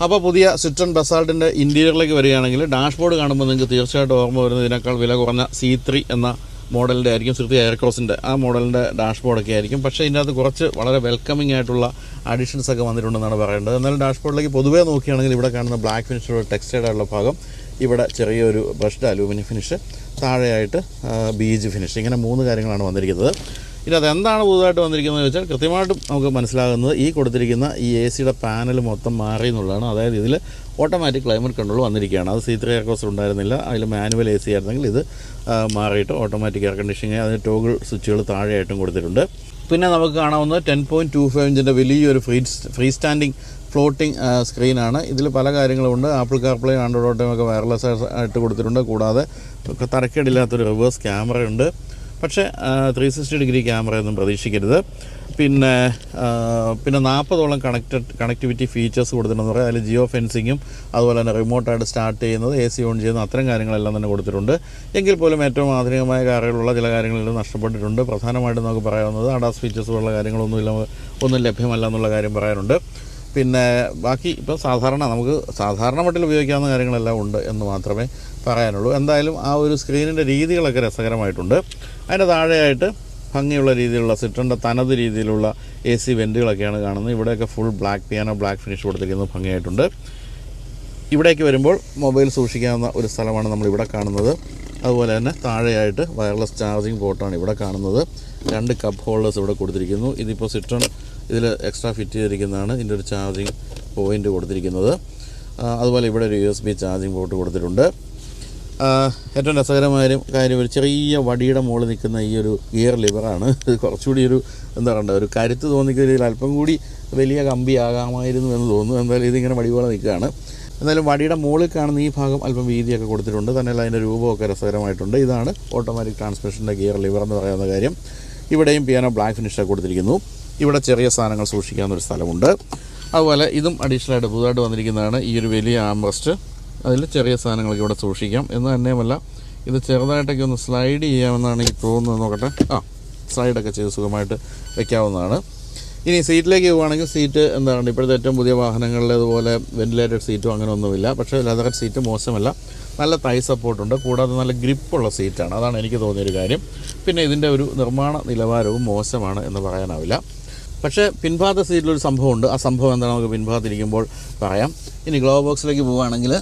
അപ്പോൾ പുതിയ സിട്രോൺ ബസാൾട്ടിൻ്റെ ഇൻറ്റീരിയറിലേക്ക് വരികയാണെങ്കിൽ ഡാഷ്ബോർഡ് കാണുമ്പോൾ നിങ്ങൾക്ക് തീർച്ചയായിട്ടും ഓർമ്മ വരുന്നത് ഇതിനേക്കാൾ വില കുറഞ്ഞ C3 എന്ന മോഡലിൻ്റെ ആയിരിക്കും. C3 എയർക്രോസിൻ്റെ ആ മോഡലിൻ്റെ ഡാഷ്ബോർഡൊക്കെ ആയിരിക്കും. പക്ഷേ ഇതിനകത്ത് കുറച്ച് വളരെ വെൽക്കമിംഗ് ആയിട്ടുള്ള അഡീഷൻസ് ഒക്കെ വന്നിട്ടുണ്ടെന്നാണ് പറയേണ്ടത്. എന്നാലും ഡാഷ്ബോർഡിലേക്ക് പൊതുവേ നോക്കുകയാണെങ്കിൽ ഇവിടെ കാണുന്ന ബ്ലാക്ക് ഫിനിഷുള്ള ടെക്സ്റ്റൈഡ് ആയിട്ടുള്ള ഭാഗം, ഇവിടെ ചെറിയൊരു ബ്രഷ്ഡ് അലൂമിനിയം ഫിനിഷ്, താഴെയായിട്ട് ബീജ് ഫിനിഷ്, ഇങ്ങനെ 3 കാര്യങ്ങളാണ് വന്നിരിക്കുന്നത്. ഇനി അതെന്താണ് പുതുതായിട്ട് വന്നിരിക്കുന്നത് വെച്ചാൽ കൃത്യമായിട്ടും നമുക്ക് മനസ്സിലാകുന്നത് ഈ കൊടുത്തിരിക്കുന്ന ഈ എ സിയുടെ പാനൽ മൊത്തം മാറി എന്നുള്ളതാണ്. അതായത് ഇതിൽ ഓട്ടോമാറ്റിക് ക്ലൈമറ്റ് കൺട്രോൾ വന്നിരിക്കുകയാണ്. അത് C3 എയർ കോസ്റ്റർ ഉണ്ടായിരുന്നില്ല. അതിൽ മാനുവൽ AC ആയിരുന്നെങ്കിൽ ഇത് മാറിയിട്ട് ഓട്ടോമാറ്റിക് എയർ കണ്ടീഷനിങ് അതിന് ടോഗിൾ സ്വിച്ചുകൾ താഴെയായിട്ടും കൊടുത്തിട്ടുണ്ട്. പിന്നെ നമുക്ക് കാണാവുന്നത് 10.25 ഇഞ്ചിൻ്റെ വലിയൊരു ഫ്രീ സ്റ്റാൻഡിങ് ഫ്ലോട്ടിംഗ് സ്ക്രീനാണ്. ഇതിൽ പല കാര്യങ്ങളുമുണ്ട്. ആപ്പിൾ കാർപ്ലേ, ആൻഡ്രോയിഡ് ഓട്ടോ ഒക്കെ വയർലെസ് ആയിട്ട് കൊടുത്തിട്ടുണ്ട്. കൂടാതെ തരക്കേടില്ലാത്തൊരു റിവേഴ്സ് ക്യാമറയുണ്ട്. പക്ഷേ 360 ഡിഗ്രി ക്യാമറയൊന്നും പ്രതീക്ഷിക്കരുത്. പിന്നെ 40ഓളം കണക്ടിവിറ്റി ഫീച്ചേഴ്സ് കൊടുത്തിട്ടുണ്ടെന്ന് പറയാം. അതിൽ ജിയോ ഫെൻസിങ്ങും അതുപോലെ തന്നെ റിമോട്ടായിട്ട് സ്റ്റാർട്ട് ചെയ്യുന്നത്, AC ഓൺ ചെയ്യുന്നത്, അത്തരം കാര്യങ്ങളെല്ലാം തന്നെ കൊടുത്തിട്ടുണ്ട്. എങ്കിൽ പോലും ഏറ്റവും ആധുനികമായ കാറുകളുള്ള ചില കാര്യങ്ങളിൽ നഷ്ടപ്പെട്ടിട്ടുണ്ട്. പ്രധാനമായിട്ടും നമുക്ക് പറയാവുന്നത് ADAS ഫീച്ചേഴ്സ് പോലുള്ള ഒന്നും ലഭ്യമല്ല എന്നുള്ള കാര്യം പറയാനുണ്ട്. പിന്നെ ബാക്കി ഇപ്പോൾ നമുക്ക് സാധാരണ മട്ടിൽ ഉപയോഗിക്കാവുന്ന കാര്യങ്ങളെല്ലാം ഉണ്ട് എന്ന് മാത്രമേ പറയാനുള്ളൂ. എന്തായാലും ആ ഒരു സ്ക്രീനിൻ്റെ രീതികളൊക്കെ രസകരമായിട്ടുണ്ട്. അതിൻ്റെ താഴെയായിട്ട് ഭംഗിയുള്ള രീതിയിലുള്ള സിട്രൻ്റെ തനത് രീതിയിലുള്ള AC വെൻറ്റുകളൊക്കെയാണ് കാണുന്നത്. ഇവിടെയൊക്കെ ഫുൾ പിയാനോ ബ്ലാക്ക് ഫിനിഷ് കൊടുത്തിരിക്കുന്നത് ഭംഗിയായിട്ടുണ്ട്. ഇവിടേക്ക് വരുമ്പോൾ മൊബൈൽ സൂക്ഷിക്കാവുന്ന ഒരു സ്ഥലമാണ് നമ്മളിവിടെ കാണുന്നത്. അതുപോലെ തന്നെ താഴെയായിട്ട് വയർലെസ് ചാർജിങ് പോർട്ടാണ് ഇവിടെ കാണുന്നത്. 2 കപ്പ് ഹോൾഡേഴ്സ് ഇവിടെ കൊടുത്തിരിക്കുന്നു. ഇതിപ്പോൾ സിട്രൺ ഇതിൽ എക്സ്ട്രാ ഫിറ്റ് ചെയ്തിരിക്കുന്നതാണ്. ഇതിൻ്റെ ഒരു ചാർജിങ് പോയിൻ്റ് കൊടുത്തിരിക്കുന്നത്. അതുപോലെ ഇവിടെ ഒരു USB ചാർജിങ് പോർട്ട് കൊടുത്തിട്ടുണ്ട്. ഏറ്റവും രസകരമായ കാര്യം ഒരു ചെറിയ വടിയുടെ മുകളിൽ നിൽക്കുന്ന ഈ ഒരു ഗിയർ ലിവറാണ്. ഇത് കുറച്ചുകൂടി ഒരു കരുത്ത് തോന്നിക്കുന്ന രീതിയിൽ അല്പം കൂടി വലിയ കമ്പിയാകാമായിരുന്നു എന്ന് തോന്നുന്നു. എന്തായാലും ഇതിങ്ങനെ വടി പോലെ നിൽക്കുകയാണ്. എന്നാലും വടിയുടെ മുകളിൽ കാണുന്ന ഈ ഭാഗം അല്പം വീതിയൊക്കെ കൊടുത്തിട്ടുണ്ട്. തന്നെയല്ല അതിൻ്റെ രൂപമൊക്കെ രസകരമായിട്ടുണ്ട്. ഇതാണ് ഓട്ടോമാറ്റിക് ട്രാൻസ്മിഷൻ്റെ ഗിയർ ലിവർ എന്ന് പറയുന്ന കാര്യം. ഇവിടെയും പിയാനോ ബ്ലാക്ക് ഫിനിഷൊക്കെ കൊടുത്തിരിക്കുന്നു. ഇവിടെ ചെറിയ സാധനങ്ങൾ സൂക്ഷിക്കാവുന്നൊരു സ്ഥലമുണ്ട്. അതുപോലെ ഇതും അഡീഷണലായിട്ട് പുതുതായിട്ട് വന്നിരിക്കുന്നതാണ്. ഈ ഒരു വലിയ ആംറസ്റ്റ്, അതിൽ ചെറിയ സാധനങ്ങളൊക്കെ ഇവിടെ സൂക്ഷിക്കാം. എന്ന് തന്നെയുമല്ല ഇത് ചെറുതായിട്ടൊക്കെ ഒന്ന് സ്ലൈഡ് ചെയ്യാമെന്നാണ് എനിക്ക് തോന്നുന്നത്. നോക്കട്ടെ, സ്ലൈഡൊക്കെ ചെയ്ത് സുഖമായിട്ട് വയ്ക്കാവുന്നതാണ്. ഇനി സീറ്റിലേക്ക് പോവുകയാണെങ്കിൽ സീറ്റ് ഇപ്പോഴത്തെ ഏറ്റവും പുതിയ വാഹനങ്ങളിലേതുപോലെ വെന്റിലേറ്റഡ് സീറ്റും അങ്ങനെയൊന്നുമില്ല. പക്ഷേ ലെതർ സീറ്റ് മോശമല്ല, നല്ല തൈ സപ്പോർട്ടുണ്ട്. കൂടാതെ നല്ല ഗ്രിപ്പുള്ള സീറ്റാണ്. അതാണ് എനിക്ക് തോന്നിയൊരു കാര്യം. പിന്നെ ഇതിൻ്റെ ഒരു നിർമ്മാണ നിലവാരവും മോശമാണ് എന്ന് പറയാനാവില്ല. പക്ഷേ പിൻഭാഗ സീറ്റിലൊരു സംഭവമുണ്ട്. ആ സംഭവം എന്താണ് നമുക്ക് പിൻഭാഗത്തിരിക്കുമ്പോൾ പറയാം. ഇനി ഗ്ലോ ബോക്സിലേക്ക് പോവുകയാണെങ്കിൽ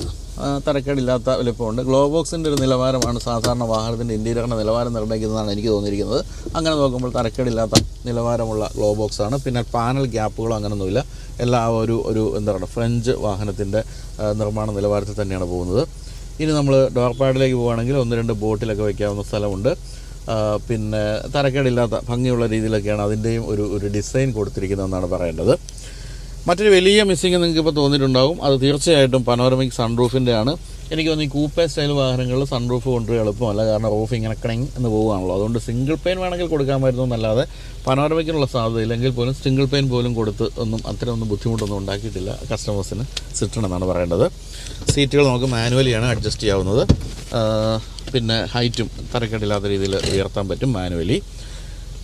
തരക്കേടില്ലാത്ത വലിപ്പമുണ്ട്. ഗ്ലോ ബോക്സിൻ്റെ ഒരു നിലവാരമാണ് സാധാരണ വാഹനത്തിൻ്റെ ഇൻറ്റീരിയറിൻ്റെ നിലവാരം നിർണ്ണയിക്കുന്നതാണ് എനിക്ക് തോന്നിയിരിക്കുന്നത്. അങ്ങനെ നോക്കുമ്പോൾ തരക്കേടില്ലാത്ത നിലവാരമുള്ള ഗ്ലോ ബോക്സാണ്. പിന്നെ പാനൽ ഗ്യാപ്പുകളോ അങ്ങനെയൊന്നുമില്ല. എല്ലാ ഒരു ഫ്രഞ്ച് വാഹനത്തിൻ്റെ നിർമ്മാണ നിലവാരത്തിൽ തന്നെയാണ് പോകുന്നത്. ഇനി നമ്മൾ ഡോർ പാഡിലേക്ക് പോവുകയാണെങ്കിൽ 1-2 ബോട്ടിലൊക്കെ വയ്ക്കാവുന്ന സ്ഥലമുണ്ട്. പിന്നെ തരക്കേടില്ലാത്ത ഭംഗിയുള്ള രീതിയിലൊക്കെയാണ് അതിൻ്റെയും ഒരു ഡിസൈൻ കൊടുത്തിരിക്കുന്നതെന്നാണ് പറയേണ്ടത്. മറ്റൊരു വലിയ മിസ്സിങ് നിങ്ങൾക്ക് ഇപ്പോൾ തോന്നിയിട്ടുണ്ടാകും. അത് തീർച്ചയായിട്ടും പനോരമിക് സൺറൂഫിൻ്റെ ആണ്. എനിക്ക് തോന്നുന്നു ഈ കൂപ്പേ സ്റ്റൈൽ വാഹനങ്ങളിൽ സൺറൂഫ് കൊണ്ടുപോയി എളുപ്പമല്ല. കാരണം റൂഫ് ഇങ്ങനെ ക്ലിങ് എന്ന് പോവുകയാണല്ലോ. അതുകൊണ്ട് സിംഗിൾ പെയിൻ വേണമെങ്കിൽ കൊടുക്കാമായിരുന്നു എന്നല്ലാതെ പനോരമിക്കിനുള്ള സാധ്യതയില്ലെങ്കിൽ പോലും സിംഗിൾ പെയിൻ പോലും കൊടുത്ത് അത്തരമൊന്നും ബുദ്ധിമുട്ടൊന്നും ഉണ്ടാക്കിയിട്ടില്ല കസ്റ്റമേഴ്സിന് സിട്രൺ എന്നാണ് പറയേണ്ടത്. സീറ്റുകൾ നമുക്ക് മാനുവലിയാണ് അഡ്ജസ്റ്റ് ചെയ്യാവുന്നത്. പിന്നെ ഹൈറ്റും തരക്കേടില്ലാത്ത രീതിയിൽ ഉയർത്താൻ പറ്റും മാനുവലി.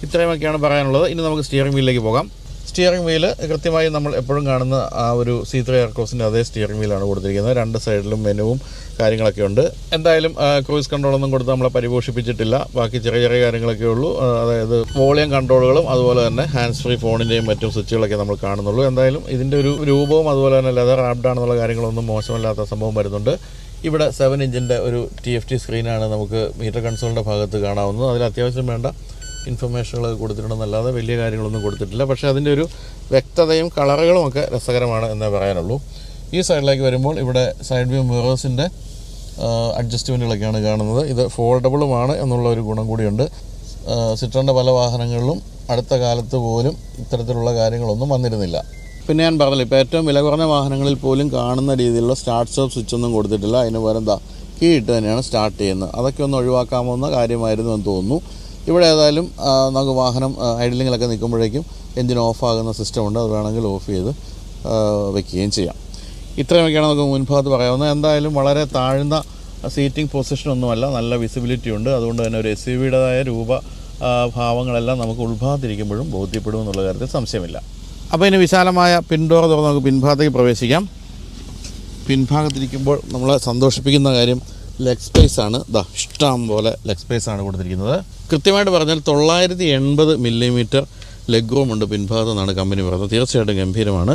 ഇത്രയുമൊക്കെയാണ് പറയാനുള്ളത്. ഇനി നമുക്ക് സ്റ്റിയറിംഗ് വീലിലേക്ക് പോകാം. സ്റ്റിയറിംഗ് വീല് കൃത്യമായി നമ്മൾ എപ്പോഴും കാണുന്ന ആ ഒരു C3 എയർ കോസ്റ്റിൻ്റെ അതേ സ്റ്റിയറിംഗ് വീലാണ് കൊടുത്തിരിക്കുന്നത്. 2 സൈഡിലും മെനുവും കാര്യങ്ങളൊക്കെ ഉണ്ട്. എന്തായാലും ക്രൂയിസ് കൺട്രോളൊന്നും കൊടുത്ത് നമ്മളെ പരിപോഷിപ്പിച്ചിട്ടില്ല. ബാക്കി ചെറിയ ചെറിയ കാര്യങ്ങളൊക്കെ ഉള്ളൂ. അതായത് വോളിയം കൺട്രോളുകളും അതുപോലെ തന്നെ ഹാൻഡ്സ് ഫ്രീ ഫോണിൻ്റെയും മറ്റും സ്വിച്ചുകളൊക്കെ നമ്മൾ കാണുന്നുള്ളൂ. എന്തായാലും ഇതിൻ്റെ ഒരു രൂപവും അതുപോലെ തന്നെ ലെതർ ആപ്ഡാണെന്നുള്ള കാര്യങ്ങളൊന്നും മോശമല്ലാത്ത സംഭവം വരുന്നുണ്ട്. ഇവിടെ 7 ഇഞ്ചിൻ്റെ ഒരു TFT സ്ക്രീനാണ് നമുക്ക് മീറ്റർ കൺസോളിൻ്റെ ഭാഗത്ത് കാണാവുന്നത്. അതിൽ അത്യാവശ്യം വേണ്ട ഇൻഫർമേഷനുകളൊക്കെ കൊടുത്തിട്ടുണ്ടെന്നല്ലാതെ വലിയ കാര്യങ്ങളൊന്നും കൊടുത്തിട്ടില്ല. പക്ഷേ അതിൻ്റെ ഒരു വ്യക്തതയും കളറുകളും ഒക്കെ രസകരമാണ് എന്നേ പറയാനുള്ളൂ. ഈ സൈഡിലേക്ക് വരുമ്പോൾ ഇവിടെ സൈഡ് വ്യൂ മിറേഴ്സിൻ്റെ അഡ്ജസ്റ്റ്മെൻറ്റുകളൊക്കെയാണ് കാണുന്നത്. ഇത് ഫോൾഡബിളുമാണ് എന്നുള്ള ഒരു ഗുണം കൂടിയുണ്ട്. സിട്രൻ്റെ പല വാഹനങ്ങളിലും അടുത്ത കാലത്ത് പോലും ഇത്തരത്തിലുള്ള കാര്യങ്ങളൊന്നും വന്നിരുന്നില്ല. പിന്നെ ഞാൻ പറഞ്ഞില്ല, ഇപ്പോൾ ഏറ്റവും വില കുറഞ്ഞ വാഹനങ്ങളിൽ പോലും കാണുന്ന രീതിയിലുള്ള സ്റ്റാർട്ട് സ്റ്റോപ്പ് സ്വിച്ചൊന്നും കൊടുത്തിട്ടില്ല. അതിന് പകരം കീ ഇട്ട് തന്നെയാണ് സ്റ്റാർട്ട് ചെയ്യുന്നത്. അതൊക്കെ ഒന്ന് ഒഴിവാക്കാവുന്ന കാര്യമായിരുന്നു എന്ന് തോന്നുന്നു. ഇവിടെ ഏതായാലും നമുക്ക് വാഹനം ഐഡലിങ്ങിലൊക്കെ നിൽക്കുമ്പോഴേക്കും എൻജിൻ ഓഫാകുന്ന സിസ്റ്റമുണ്ട്. അത് വേണമെങ്കിൽ ഓഫ് ചെയ്ത് വയ്ക്കുകയും ചെയ്യാം. ഇത്രയൊക്കെയാണ് നമുക്ക് മുൻഭാഗത്ത് പറയാവുന്നത്. എന്തായാലും വളരെ താഴ്ന്ന സീറ്റിംഗ് പൊസിഷനൊന്നുമല്ല, നല്ല വിസിബിലിറ്റി ഉണ്ട്. അതുകൊണ്ട് തന്നെ ഒരു SUVയുടേതായ ഭാവങ്ങളെല്ലാം നമുക്ക് ഉൾഭാഗത്തിരിക്കുമ്പോഴും ബോധ്യപ്പെടും എന്നുള്ള കാര്യത്തിൽ സംശയമില്ല. അപ്പോൾ ഇനി വിശാലമായ പിൻഡോർ തുറന്ന് നമുക്ക് പിൻഭാഗത്തേക്ക് പ്രവേശിക്കാം. പിൻഭാഗത്തിരിക്കുമ്പോൾ നമ്മളെ സന്തോഷിപ്പിക്കുന്ന കാര്യം ലെഗ് സ്പേസ് ആണ്. ഇഷ്ടം പോലെ ലെഗ് സ്പേസ് ആണ് കൊടുത്തിരിക്കുന്നത്. കൃത്യമായിട്ട് പറഞ്ഞാൽ 980 മില്ലിമീറ്റർ ലെഗ് റൂം ഉണ്ട് പിൻഭാഗത്ത് നിന്നാണ് കമ്പനി പറയുന്നത്. തീർച്ചയായിട്ടും ഗംഭീരമാണ്.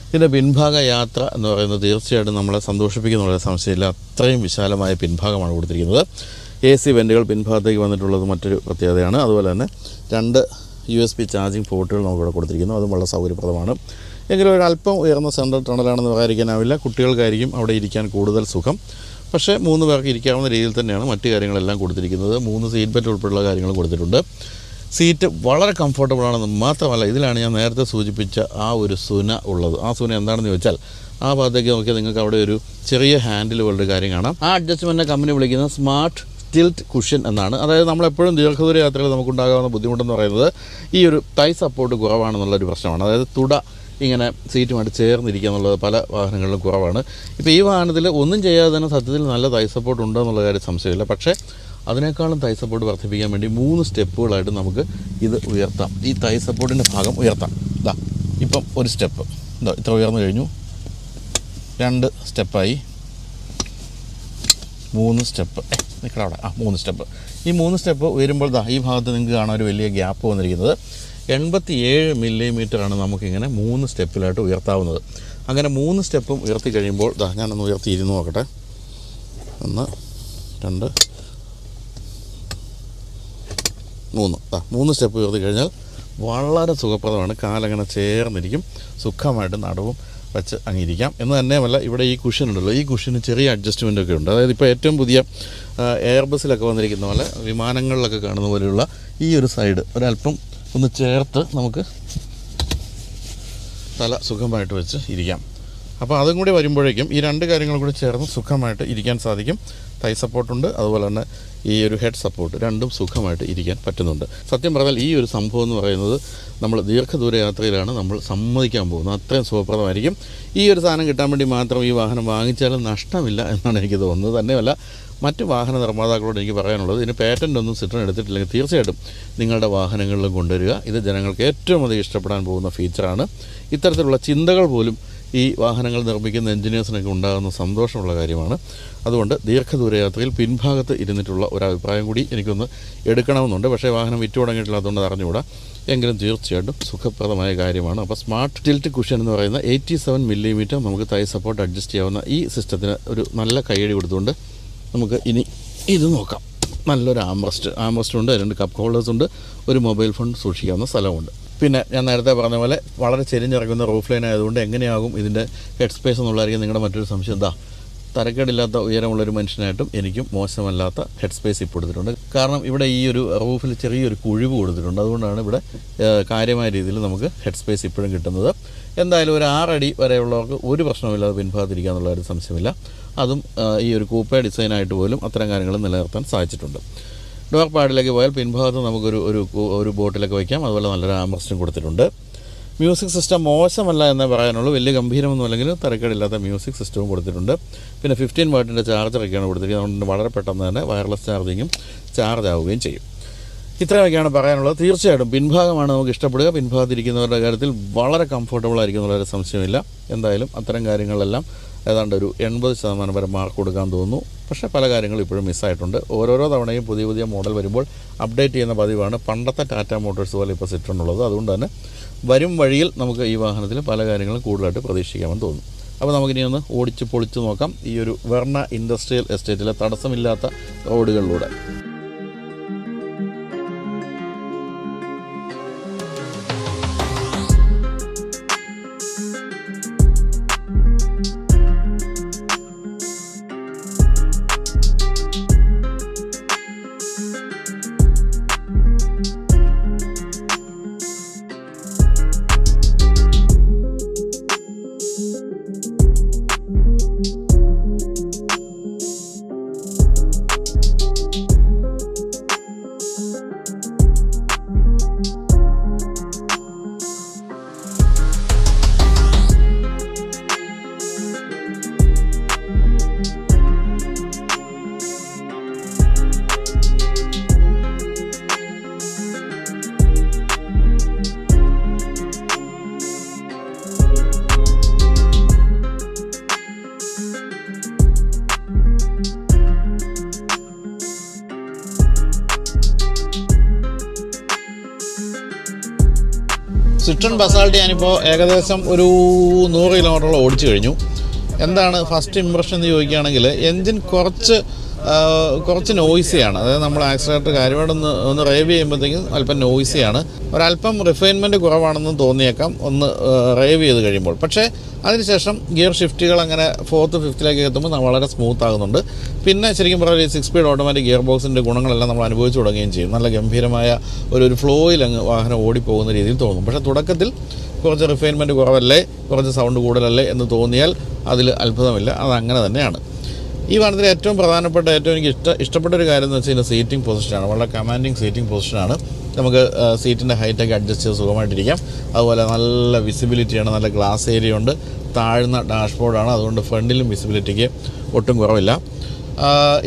ഇതിൻ്റെ പിൻഭാഗ യാത്ര എന്ന് പറയുന്നത് തീർച്ചയായിട്ടും നമ്മളെ സന്തോഷിപ്പിക്കുന്നുള്ള സംശയമില്ല. അത്രയും വിശാലമായ പിൻഭാഗമാണ് കൊടുത്തിരിക്കുന്നത്. AC വെൻറ്റുകൾ പിൻഭാഗത്തേക്ക് വന്നിട്ടുള്ളത് മറ്റൊരു പ്രത്യേകതയാണ്. അതുപോലെ തന്നെ 2 USB ചാർജിങ് പോർട്ടുകൾ നമുക്കിവിടെ കൊടുത്തിരിക്കുന്നു. അതും വളരെ സൗകര്യപ്രദമാണ്. എങ്കിലും ഒരല്പം ഉയർന്ന സെൻട്രൽ ടണലാണെന്ന് പറയാതിരിക്കാനാവില്ല. കുട്ടികൾക്കായിരിക്കും അവിടെ ഇരിക്കാൻ കൂടുതൽ സുഖം. പക്ഷേ 3 പേർക്ക് ഇരിക്കാവുന്ന രീതിയിൽ തന്നെയാണ് മറ്റു കാര്യങ്ങളെല്ലാം കൊടുത്തിരിക്കുന്നത്. 3 സീറ്റ് ബെൽറ്റ് ഉൾപ്പെടെയുള്ള കാര്യങ്ങൾ കൊടുത്തിട്ടുണ്ട്. സീറ്റ് വളരെ കംഫർട്ടബിളാണെന്ന് മാത്രമല്ല, ഇതിലാണ് ഞാൻ നേരത്തെ സൂചിപ്പിച്ച ആ ഒരു സുന ഉള്ളത്. ആ സുന എന്താണെന്ന് ചോദിച്ചാൽ, ആ ഭാഗത്തേക്ക് നോക്കിയാൽ നിങ്ങൾക്ക് അവിടെ ഒരു ചെറിയ ഹാൻഡിൽ പോലൊരു കാര്യം കാണാം. ആ അഡ്ജസ്റ്റ്മെൻറ്റിനെ കമ്പനി വിളിക്കുന്നത് സ്മാർട്ട് ടിൽറ്റ് കുഷൻ എന്നാണ്. അതായത് നമ്മളെപ്പോഴും ദീർഘദൂര യാത്രയിൽ നമുക്കുണ്ടാകാവുന്ന ബുദ്ധിമുട്ടെന്ന് പറയുന്നത് ഈ ഒരു തൈ സപ്പോർട്ട് കുറവാണെന്നുള്ളൊരു പ്രശ്നമാണ്. അതായത് തുട ഇങ്ങനെ സീറ്റുമായിട്ട് ചേർന്നിരിക്കുക എന്നുള്ളത് പല വാഹനങ്ങളിലും കുറവാണ്. ഇപ്പോൾ ഈ വാഹനത്തിൽ ഒന്നും ചെയ്യാതെ തന്നെ സത്യത്തിൽ നല്ല തൈ സപ്പോർട്ട് ഉണ്ടോ എന്നുള്ള കാര്യം സംശയമില്ല. പക്ഷേ അതിനേക്കാളും തൈ സപ്പോർട്ട് വർദ്ധിപ്പിക്കാൻ വേണ്ടി 3 സ്റ്റെപ്പുകളായിട്ട് നമുക്ക് ഇത് ഉയർത്താം. ഈ തൈ സപ്പോർട്ടിൻ്റെ ഭാഗം ഉയർത്താം. ഇതാ ഇപ്പം ഒരു സ്റ്റെപ്പ് ഇതാ ഇത്ര ഉയർന്നു കഴിഞ്ഞു. 2 സ്റ്റെപ്പായി. 3 സ്റ്റെപ്പ് നിൽക്കണം അവിടെ. 3 സ്റ്റെപ്പ്. ഈ 3 സ്റ്റെപ്പ് ഉയരുമ്പോൾ ഈ ഭാഗത്ത് നിങ്ങൾക്ക് കാണാൻ ഒരു വലിയ ഗ്യാപ്പ് വന്നിരിക്കുന്നത്. 87 മില്ലിമീറ്ററാണ് നമുക്കിങ്ങനെ 3 സ്റ്റെപ്പിലായിട്ട് ഉയർത്താവുന്നത്. അങ്ങനെ 3 സ്റ്റെപ്പും ഉയർത്തി കഴിയുമ്പോൾ ഞാനൊന്ന് ഉയർത്തി ഇരുന്ന് നോക്കട്ടെ. 1 2 3 3 സ്റ്റെപ്പ് ഉയർത്തി കഴിഞ്ഞാൽ വളരെ സുഖപ്രദമാണ്. കാലങ്ങനെ ചേർന്നിരിക്കും. സുഖമായിട്ട് നടവും വെച്ച് അങ്ങിരിക്കാം. എന്ന് തന്നെയുമല്ല, ഇവിടെ ഈ കുഷൻ ഉണ്ടല്ലോ, ഈ കുഷന് ചെറിയ അഡ്ജസ്റ്റ്മെൻറ്റൊക്കെ ഉണ്ട്. അതായത് ഇപ്പോൾ ഏറ്റവും പുതിയ എയർബസിലൊക്കെ വന്നിരിക്കുന്ന പോലെ, വിമാനങ്ങളിലൊക്കെ കാണുന്ന പോലെയുള്ള ഈ ഒരു സൈഡ് ഒരല്പം ഒന്ന് ചേർത്ത് നമുക്ക് തല സുഖമായിട്ട് വെച്ച് ഇരിക്കാം. അപ്പോൾ അതും കൂടി വരുമ്പോഴേക്കും ഈ 2 കാര്യങ്ങളും കൂടി ചേർന്ന് സുഖമായിട്ട് ഇരിക്കാൻ സാധിക്കും. തൈ സപ്പോർട്ടുണ്ട്, അതുപോലെ തന്നെ ഈ ഒരു ഹെഡ് സപ്പോർട്ട്, രണ്ടും സുഖമായിട്ട് ഇരിക്കാൻ പറ്റുന്നുണ്ട്. സത്യം പറഞ്ഞാൽ ഈ ഒരു സംഭവം എന്ന് പറയുന്നത് നമ്മൾ ദീർഘദൂര യാത്രയിലാണ് നമ്മൾ സമ്മതിക്കാൻ പോകുന്നത്. അത്രയും സുഖപ്രദമായിരിക്കും. ഈ ഒരു സാധനം കിട്ടാൻ വേണ്ടി മാത്രം ഈ വാഹനം വാങ്ങിച്ചാലും നഷ്ടമില്ല എന്നാണ് എനിക്ക് തോന്നുന്നത്. തന്നെയല്ല, മറ്റ് വാഹന നിർമ്മാതാക്കളോട് എനിക്ക് പറയാനുള്ളത്, ഇതിന് പേറ്റൻ്റ് ഒന്നും സിട്രോൺ എടുത്തിട്ടില്ലെങ്കിൽ തീർച്ചയായിട്ടും നിങ്ങളുടെ വാഹനങ്ങളിലും കൊണ്ടുവരിക. ഇത് ജനങ്ങൾക്ക് ഏറ്റവും അധികം ഇഷ്ടപ്പെടാൻ പോകുന്ന ഫീച്ചറാണ്. ഇത്തരത്തിലുള്ള ചിന്തകൾ പോലും ഈ വാഹനങ്ങൾ നിർമ്മിക്കുന്ന എൻജിനീയേഴ്സിനൊക്കെ ഉണ്ടാകുന്ന സന്തോഷമുള്ള കാര്യമാണ്. അതുകൊണ്ട് ദീർഘദൂരയാത്രയിൽ പിൻഭാഗത്ത് ഇരുന്നിട്ടുള്ള ഒരഭിപ്രായം കൂടി എനിക്കൊന്ന് എടുക്കണമെന്നുണ്ട്. പക്ഷേ വാഹനം വിറ്റു തുടങ്ങിയിട്ടില്ലാത്തതുകൊണ്ട് അറിഞ്ഞുകൂടാ. എങ്കിലും തീർച്ചയായിട്ടും സുഖപ്രദമായ കാര്യമാണ്. അപ്പോൾ സ്മാർട്ട് ടിൽറ്റ് കുഷൻ എന്ന് പറയുന്ന 87 മില്ലിമീറ്റർ നമുക്ക് തൈ സപ്പോർട്ട് അഡ്ജസ്റ്റ് ചെയ്യാവുന്ന ഈ സിസ്റ്റത്തിന് ഒരു നല്ല കൈയടി കൊടുത്തുകൊണ്ട് നമുക്ക് ഇനി ഇത് നോക്കാം. നല്ലൊരു ആംറസ്റ്റ് ഉണ്ട്, 2 കപ്പ് ഹോൾഡേഴ്സ് ഉണ്ട്, ഒരു മൊബൈൽ ഫോൺ സൂക്ഷിക്കാവുന്ന സ്ഥലമുണ്ട്. പിന്നെ ഞാൻ നേരത്തെ പറഞ്ഞ പോലെ വളരെ ചെരിഞ്ഞിറങ്ങുന്ന റൂഫ് ലൈൻ ആയതുകൊണ്ട് എങ്ങനെയാകും ഇതിൻ്റെ ഹെഡ് സ്പേസ് എന്നുള്ളതായിരിക്കും നിങ്ങളുടെ മറ്റൊരു സംശയം. തരക്കേടില്ലാത്ത ഉയരമുള്ളൊരു മനുഷ്യനായിട്ടും എനിക്കും മോശമല്ലാത്ത ഹെഡ് സ്പേസ് ഇപ്പോൾ കൊടുത്തിട്ടുണ്ട്. കാരണം ഇവിടെ ഈ ഒരു റൂഫിൽ ചെറിയൊരു കുഴിവ് കൊടുത്തിട്ടുണ്ട്. അതുകൊണ്ടാണ് ഇവിടെ കാര്യമായ രീതിയിൽ നമുക്ക് ഹെഡ് സ്പേസ് ഇപ്പോഴും കിട്ടുന്നത്. എന്തായാലും ഒരു 6 അടി വരെയുള്ളവർക്ക് ഒരു പ്രശ്നമില്ലാതെ പിൻഭാഗത്തിരിക്കുക എന്നുള്ള ഒരു സംശയമില്ല. അതും ഈ ഒരു കൂപ്പേ ഡിസൈനായിട്ട് പോലും അത്തരം കാര്യങ്ങൾ നിലനിർത്താൻ സാധിച്ചിട്ടുണ്ട്. ഡോർ പാഡിലേക്ക് പോയാൽ പിൻഭാഗത്ത് നമുക്കൊരു ഒരു ബോട്ടിലൊക്കെ വയ്ക്കാം. അതുപോലെ നല്ലൊരു ആംറസ്റ്റും കൊടുത്തിട്ടുണ്ട്. മ്യൂസിക് സിസ്റ്റം മോശമല്ല എന്നേ പറയാനുള്ളൂ. വലിയ ഗംഭീരമൊന്നും അല്ലെങ്കിൽ തരക്കേടില്ലാത്ത മ്യൂസിക് സിസ്റ്റവും കൊടുത്തിട്ടുണ്ട്. പിന്നെ 15 വാട്ടിൻ്റെ ചാർജറൊക്കെയാണ് കൊടുത്തിരിക്കുന്നത്. അതുകൊണ്ട് വളരെ പെട്ടെന്ന് തന്നെ വയർലെസ് ചാർജിങ്ങും ചാർജ് ആവുകയും ചെയ്യും. ഇത്രയൊക്കെയാണ് പറയാനുള്ളത്. തീർച്ചയായിട്ടും പിൻഭാഗമാണ് നമുക്ക് ഇഷ്ടപ്പെടുക. പിൻഭാഗത്തിരിക്കുന്നവരുടെ കാര്യത്തിൽ വളരെ കംഫർട്ടബിൾ ആയിരിക്കും എന്നുള്ളൊരു സംശയമില്ല. എന്തായാലും അത്തരം കാര്യങ്ങളെല്ലാം ഏതാണ്ട് ഒരു 80% വരെ മാർക്ക് കൊടുക്കാൻ തോന്നുന്നു. പക്ഷേ പല കാര്യങ്ങളും ഇപ്പോഴും മിസ്സായിട്ടുണ്ട്. ഓരോരോ തവണയും പുതിയ മോഡൽ വരുമ്പോൾ അപ്ഡേറ്റ് ചെയ്യുന്ന പതിവാണ്. പണ്ടത്തെ ടാറ്റ മോട്ടോഴ്സ് പോലെ ഇപ്പോൾ സിട്രോൺ ഉള്ളത്. അതുകൊണ്ട് തന്നെ വരും വഴിയിൽ നമുക്ക് ഈ വാഹനത്തിൽ പല കാര്യങ്ങളും കൂടുതലായിട്ട് പ്രതീക്ഷിക്കാമെന്ന് തോന്നുന്നു. അപ്പോൾ നമുക്കിനി ഒന്ന് ഓടിച്ച് പൊളിച്ച് നോക്കാം ഈ ഒരു വെർണ ഇൻഡസ്ട്രിയൽ എസ്റ്റേറ്റിലെ തടസ്സമില്ലാത്ത റോഡുകളിലൂടെ. സിട്രോൺ ബസാൾട്ട് ഞാനിപ്പോൾ ഏകദേശം ഒരു 100 കിലോമീറ്ററോളം ഓടിച്ചു കഴിഞ്ഞു. എന്താണ് ഫസ്റ്റ് ഇംപ്രഷൻ എന്ന് ചോദിക്കുകയാണെങ്കിൽ, എൻജിൻ കുറച്ച് കുറച്ച് നോയ്സിയാണ്. അതായത് നമ്മൾ ആക്സിലേറ്റർ കാര്യമായിട്ടൊന്ന് റേവ് ചെയ്യുമ്പോഴത്തേക്കും അല്പം നോയ്സിയാണ്. ഒരല്പം റിഫൈൻമെൻറ്റ് കുറവാണെന്ന് തോന്നിയേക്കാം ഒന്ന് റേവ് ചെയ്ത് കഴിയുമ്പോൾ. പക്ഷേ അതിനുശേഷം ഗിയർ ഷിഫ്റ്റുകൾ അങ്ങനെ 4th 5th എത്തുമ്പോൾ വളരെ സ്മൂത്ത് ആകുന്നുണ്ട്. പിന്നെ ശരിക്കും പറഞ്ഞാൽ ഈ 6 സ്പീഡ് ഓട്ടോമാറ്റിക് ഗിയർ ബോക്സിൻ്റെ ഗുണങ്ങളെല്ലാം നമ്മൾ അനുഭവിച്ചു തുടങ്ങുകയും ചെയ്യും. നല്ല ഗംഭീരമായ ഒരു ഫ്ലോയിൽ അങ്ങ് വാഹനം ഓടിപ്പോകുന്ന രീതിയിൽ തോന്നും. പക്ഷേ തുടക്കത്തിൽ കുറച്ച് റിഫൈൻമെൻറ്റ് കുറവല്ലേ, കുറച്ച് സൗണ്ട് കൂടുതലല്ലേ എന്ന് തോന്നിയാൽ അതിൽ അത്ഭുതമില്ല, അതങ്ങനെ തന്നെയാണ്. ഈ വാഹനത്തിൽ ഏറ്റവും പ്രധാനപ്പെട്ട എനിക്ക് ഇഷ്ടപ്പെട്ട ഒരു കാര്യം എന്ന് വെച്ച് കഴിഞ്ഞാൽ സീറ്റിംഗ് പൊസിഷനാണ്. വളരെ കമാൻഡിങ് സീറ്റിംഗ് പൊസിഷനാണ്. നമുക്ക് സീറ്റിൻ്റെ ഹൈറ്റൊക്കെ അഡ്ജസ്റ്റ് ചെയ്ത് സുഖമായിട്ടിരിക്കാം. അതുപോലെ നല്ല വിസിബിലിറ്റിയാണ്, നല്ല ഗ്ലാസ് ഏരിയ ഉണ്ട്, താഴ്ന്ന ഡാഷ്ബോർഡാണ്. അതുകൊണ്ട് ഫ്രണ്ടിലും വിസിബിലിറ്റിക്ക് ഒട്ടും കുറവില്ല.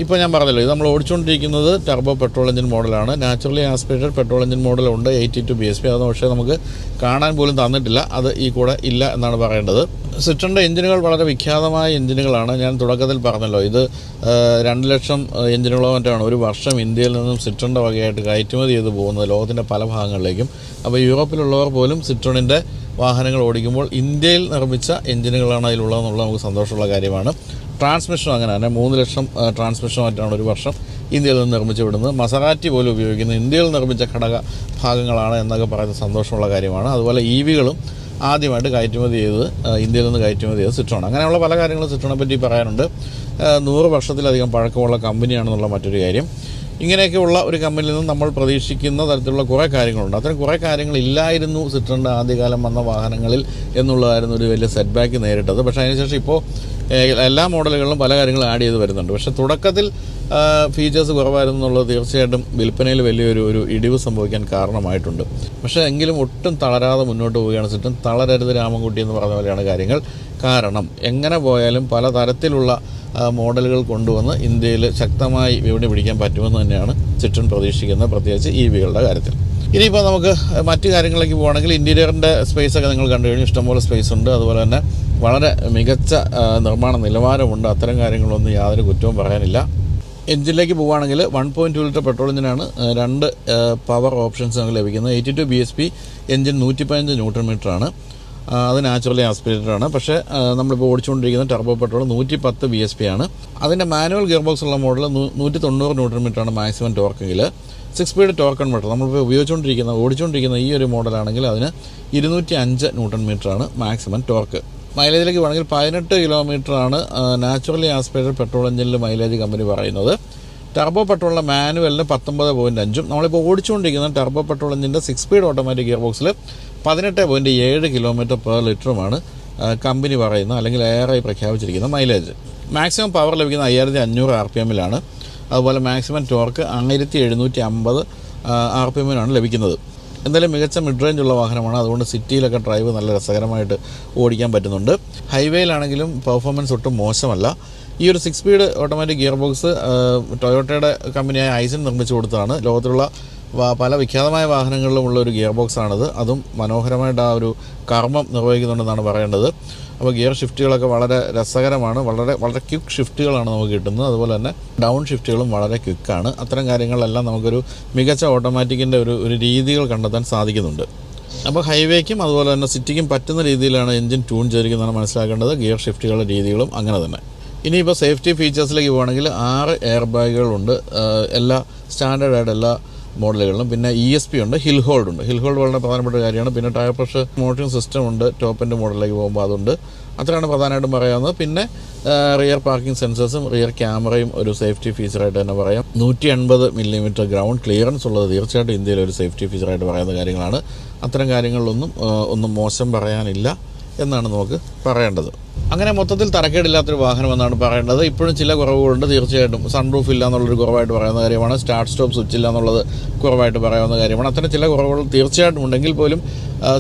ഇപ്പോൾ ഞാൻ പറഞ്ഞല്ലോ, ഇത് നമ്മൾ ഓടിച്ചുകൊണ്ടിരിക്കുന്നത് ടർബോ പെട്രോൾ എഞ്ചിൻ മോഡലാണ്. നാച്ചുറലി ആസ്പിറേറ്റഡ് പെട്രോൾ എഞ്ചിൻ മോഡലുണ്ട് 82 bhp. അതൊന്നും പക്ഷേ നമുക്ക് കാണാൻ പോലും തന്നിട്ടില്ല, അത് ഈ കൂടെ ഇല്ല എന്നാണ് പറയേണ്ടത്. സിട്രോണിൻ്റെ എഞ്ചിനുകൾ വളരെ വിഖ്യാതമായ എഞ്ചിനുകളാണ്. ഞാൻ തുടക്കത്തിൽ പറഞ്ഞല്ലോ, ഇത് 2 ലക്ഷം എഞ്ചിനുകളോ മറ്റാണ് ഒരു വർഷം ഇന്ത്യയിൽ നിന്നും സിട്രോണിൻ്റെ വകയായിട്ട് കയറ്റുമതി ചെയ്ത് പോകുന്നത് ലോകത്തിൻ്റെ പല ഭാഗങ്ങളിലേക്കും. അപ്പോൾ യൂറോപ്പിലുള്ളവർ പോലും സിട്രോണിൻ്റെ വാഹനങ്ങൾ ഓടിക്കുമ്പോൾ ഇന്ത്യയിൽ നിർമ്മിച്ച എഞ്ചിനുകളാണ് അതിലുള്ളതെന്നുള്ളത് നമുക്ക് സന്തോഷമുള്ള കാര്യമാണ്. ട്രാൻസ്മിഷനും അങ്ങനെ തന്നെ 3 ലക്ഷം ട്രാൻസ്മിഷൻ മറ്റാണ് ഒരു വർഷം ഇന്ത്യയിൽ നിന്ന് നിർമ്മിച്ച് വിടുന്നത്. മസറാറ്റി പോലും ഉപയോഗിക്കുന്നത് ഇന്ത്യയിൽ നിർമ്മിച്ച ഘടക ഭാഗങ്ങളാണ് എന്നൊക്കെ പറയുന്നത് സന്തോഷമുള്ള കാര്യമാണ്. അതുപോലെ EVകളും ആദ്യമായിട്ട് കയറ്റുമതി ചെയ്ത് ഇന്ത്യയിൽ നിന്ന് കയറ്റുമതി ചെയ്ത് സിട്രോൺ. അങ്ങനെയുള്ള പല കാര്യങ്ങളും സിട്രോണെ പറ്റി പറയാനുണ്ട്. 100 വർഷത്തിലധികം പഴക്കമുള്ള കമ്പനിയാണെന്നുള്ള മറ്റൊരു കാര്യം. ഇങ്ങനെയൊക്കെയുള്ള ഒരു കമ്പനിയിൽ നിന്ന് നമ്മൾ പ്രതീക്ഷിക്കുന്ന തരത്തിലുള്ള കുറേ കാര്യങ്ങളുണ്ട്. അത്തരം കുറേ കാര്യങ്ങളില്ലായിരുന്നു സിട്രോണിൻ്റെ ആദ്യകാലം വന്ന വാഹനങ്ങളിൽ എന്നുള്ളതായിരുന്നു ഒരു വലിയ സെറ്റ് ബാക്ക് നേരിട്ടത്. പക്ഷേ അതിനുശേഷം ഇപ്പോൾ എല്ലാ മോഡലുകളിലും പല കാര്യങ്ങളും ആഡ് ചെയ്ത് വരുന്നുണ്ട്. പക്ഷേ തുടക്കത്തിൽ ഫീച്ചേഴ്സ് കുറവായിരുന്നു എന്നുള്ളത് തീർച്ചയായിട്ടും വിൽപ്പനയിൽ വലിയൊരു ഇടിവ് സംഭവിക്കാൻ കാരണമായിട്ടുണ്ട്. പക്ഷേ എങ്കിലും ഒട്ടും തളരാതെ മുന്നോട്ട് പോവുകയാണ് സിട്രോൺ. തളരരുത് രാമൻകുട്ടി എന്ന് പറഞ്ഞ പോലെയാണ് കാര്യങ്ങൾ. കാരണം എങ്ങനെ പോയാലും പല തരത്തിലുള്ള മോഡലുകൾ കൊണ്ടുവന്ന് ഇന്ത്യയിൽ ശക്തമായി വിപണി പിടിക്കാൻ പറ്റുമെന്ന് തന്നെയാണ് സിട്രോൺ പ്രതീക്ഷിക്കുന്നത്, പ്രത്യേകിച്ച് EVകളുടെ കാര്യത്തിൽ. ഇനിയിപ്പോൾ നമുക്ക് മറ്റു കാര്യങ്ങളിലേക്ക് പോകുകയാണെങ്കിൽ ഇൻറ്റീരിയറിൻ്റെ സ്പേസൊക്കെ നിങ്ങൾ കണ്ടു കഴിഞ്ഞു. ഇഷ്ടംപോലെ സ്പേസ് ഉണ്ട്. അതുപോലെ തന്നെ വളരെ മികച്ച നിർമ്മാണ നിലവാരമുണ്ട്. അത്തരം കാര്യങ്ങളൊന്നും യാതൊരു കുറ്റവും പറയാനില്ല. എഞ്ചിനിലേക്ക് പോവുകയാണെങ്കിൽ 1.2 ലിറ്റർ പെട്രോൾ എഞ്ചിനാണ്. 2 പവർ ഓപ്ഷൻസ് നമുക്ക് ലഭിക്കുന്നത്. 82 bhp എഞ്ചിൻ 115 ന്യൂട്ടൺ മീറ്ററാണ്. അത് നാച്ചുറലി ആസ്പിറേറ്റഡ് ആണ്. പക്ഷേ നമ്മളിപ്പോൾ ഓടിച്ചുകൊണ്ടിരിക്കുന്ന ടർബോ പെട്രോൾ 110 bhp ആണ്. അതിൻ്റെ മാനുവൽ ഗിയർ ബോക്സ് ഉള്ള മോഡൽ 190 ന്യൂട്ടൺ മീറ്ററാണ് മാക്സിമം ടോർക്കെങ്കിൽ. 6 സ്പീഡ് ടോർക്ക് കൺവെർട്ടർ നമ്മളിപ്പോൾ ഓടിച്ചുകൊണ്ടിരിക്കുന്ന ഈ ഒരു മോഡലാണെങ്കിൽ അതിന് 205 ന്യൂട്ടൺ മീറ്ററാണ് മാക്സിമം ടോർക്ക്. മൈലേജിലേക്ക് വേണമെങ്കിൽ 18 കിലോമീറ്ററാണ് നാച്ചുറലി ആസ്പിറേറ്റഡ് പെട്രോൾ എഞ്ചിനിൽ മൈലേജ് കമ്പനി പറയുന്നത്. ടർബോ പെട്രോളിൻ്റെ മാനുവലിന് 19.5. നമ്മളിപ്പോൾ ഓടിച്ചുകൊണ്ടിരിക്കുന്ന ടർബോ പെട്രോൾ എഞ്ചിൻ്റെ 6 സ്പീഡ് ഓട്ടോമാറ്റിക് ഗിയർ ബോക്സിൽ 18.7 കിലോമീറ്റർ പെർ ലിറ്ററുമാണ് കമ്പനി പറയുന്ന അല്ലെങ്കിൽ എയറായി പ്രഖ്യാപിച്ചിരിക്കുന്ന മൈലേജ്. മാക്സിമം പവർ ലഭിക്കുന്ന 5500 RPM-ലാണ്. അതുപോലെ മാക്സിമം ടോർക്ക് 1750 RPM-നാണ് ലഭിക്കുന്നത്. എന്തായാലും മികച്ച മിഡ് റേഞ്ച് ഉള്ള വാഹനമാണ്. അതുകൊണ്ട് സിറ്റിയിലൊക്കെ ഡ്രൈവ് നല്ല രസകരമായിട്ട് ഓടിക്കാൻ പറ്റുന്നുണ്ട്. ഹൈവേയിലാണെങ്കിലും പെർഫോമൻസ് ഒട്ടും മോശമല്ല. ഈ ഒരു 6 സ്പീഡ് ഓട്ടോമാറ്റിക് ഗിയർ ബോക്സ് ടൊയോട്ടയുടെ കമ്പനിയായ ഐസൻ നിർമ്മിച്ചു കൊടുത്തതാണ്. ലോകത്തിലുള്ള പല വിഖ്യാതമായ വാഹനങ്ങളിലുമുള്ള ഒരു ഗിയർ ബോക്സാണിത്. അതും മനോഹരമായിട്ട് ആ ഒരു കർമ്മം നിർവഹിക്കുന്നുണ്ടെന്നാണ് പറയേണ്ടത്. അപ്പോൾ ഗിയർ ഷിഫ്റ്റുകളൊക്കെ വളരെ രസകരമാണ്. വളരെ ക്വിക്ക് ഷിഫ്റ്റുകളാണ് നമുക്ക് കിട്ടുന്നത്. അതുപോലെ തന്നെ ഡൗൺ ഷിഫ്റ്റുകളും വളരെ ക്വിക്കാണ്. അത്തരം കാര്യങ്ങളിലെല്ലാം നമുക്കൊരു മികച്ച ഓട്ടോമാറ്റിക്കിൻ്റെ ഒരു രീതികൾ കണ്ടെത്താൻ സാധിക്കുന്നുണ്ട്. അപ്പോൾ ഹൈവേക്കും അതുപോലെ തന്നെ സിറ്റിക്കും പറ്റുന്ന രീതിയിലാണ് എഞ്ചിൻ ട്യൂൺ ചെയ്തിരിക്കുന്നതാണ് മനസ്സിലാക്കേണ്ടത്. ഗിയർ ഷിഫ്റ്റുകളുടെ രീതികളും അങ്ങനെ തന്നെ. ഇനിയിപ്പോൾ സേഫ്റ്റി ഫീച്ചേഴ്സിലേക്ക് പോകുകയാണെങ്കിൽ 6 എയർ ബാഗുകളുണ്ട് എല്ലാ സ്റ്റാൻഡേർഡായിട്ട് എല്ലാ മോഡലുകളിലും. പിന്നെ ESP ഉണ്ട്, ഹിൽ ഹോൾഡ് ഉണ്ട്. ഹിൽ ഹോൾഡ് വളരെ പ്രധാനപ്പെട്ട കാര്യമാണ്. പിന്നെ ടയർ പ്രഷർ മോണിറ്ററിംഗ് സിസ്റ്റം ഉണ്ട്. ടോപ്പ് എൻഡ് മോഡലിലേക്ക് പോകുമ്പോൾ അതുണ്ട്. അത്രയാണ് പ്രധാനമായിട്ടും പറയാവുന്നത്. പിന്നെ റിയർ പാർക്കിംഗ് സെൻസേഴ്സും റിയർ ക്യാമറയും ഒരു സേഫ്റ്റി ഫീച്ചറായിട്ട് തന്നെ പറയാം. 180 mm ഗ്രൗണ്ട് ക്ലിയറൻസ് ഉള്ളത് തീർച്ചയായിട്ടും ഇന്ത്യയിലെ ഒരു സേഫ്റ്റി ഫീച്ചറായിട്ട് പറയുന്ന കാര്യങ്ങളാണ്. അത്തരം കാര്യങ്ങളിലൊന്നും മോശം പറയാനില്ല എന്നാണ് നമുക്ക് പറയേണ്ടത്. അങ്ങനെ മൊത്തത്തിൽ തരക്കേടില്ലാത്തൊരു വാഹനമെന്നാണ് പറയേണ്ടത്. ഇപ്പോഴും ചില കുറവുകളുണ്ട് തീർച്ചയായിട്ടും. സൺറൂഫ് ഇല്ല എന്നുള്ളൊരു കുറവായിട്ട് പറയുന്ന കാര്യമാണ്. സ്റ്റാർട്ട് സ്റ്റോപ്പ് സ്വിച്ച് ഇല്ല എന്നുള്ളത് കുറവായിട്ട് പറയാവുന്ന കാര്യമാണ്. അത്തരം ചില കുറവുകൾ തീർച്ചയായിട്ടും ഉണ്ടെങ്കിൽ പോലും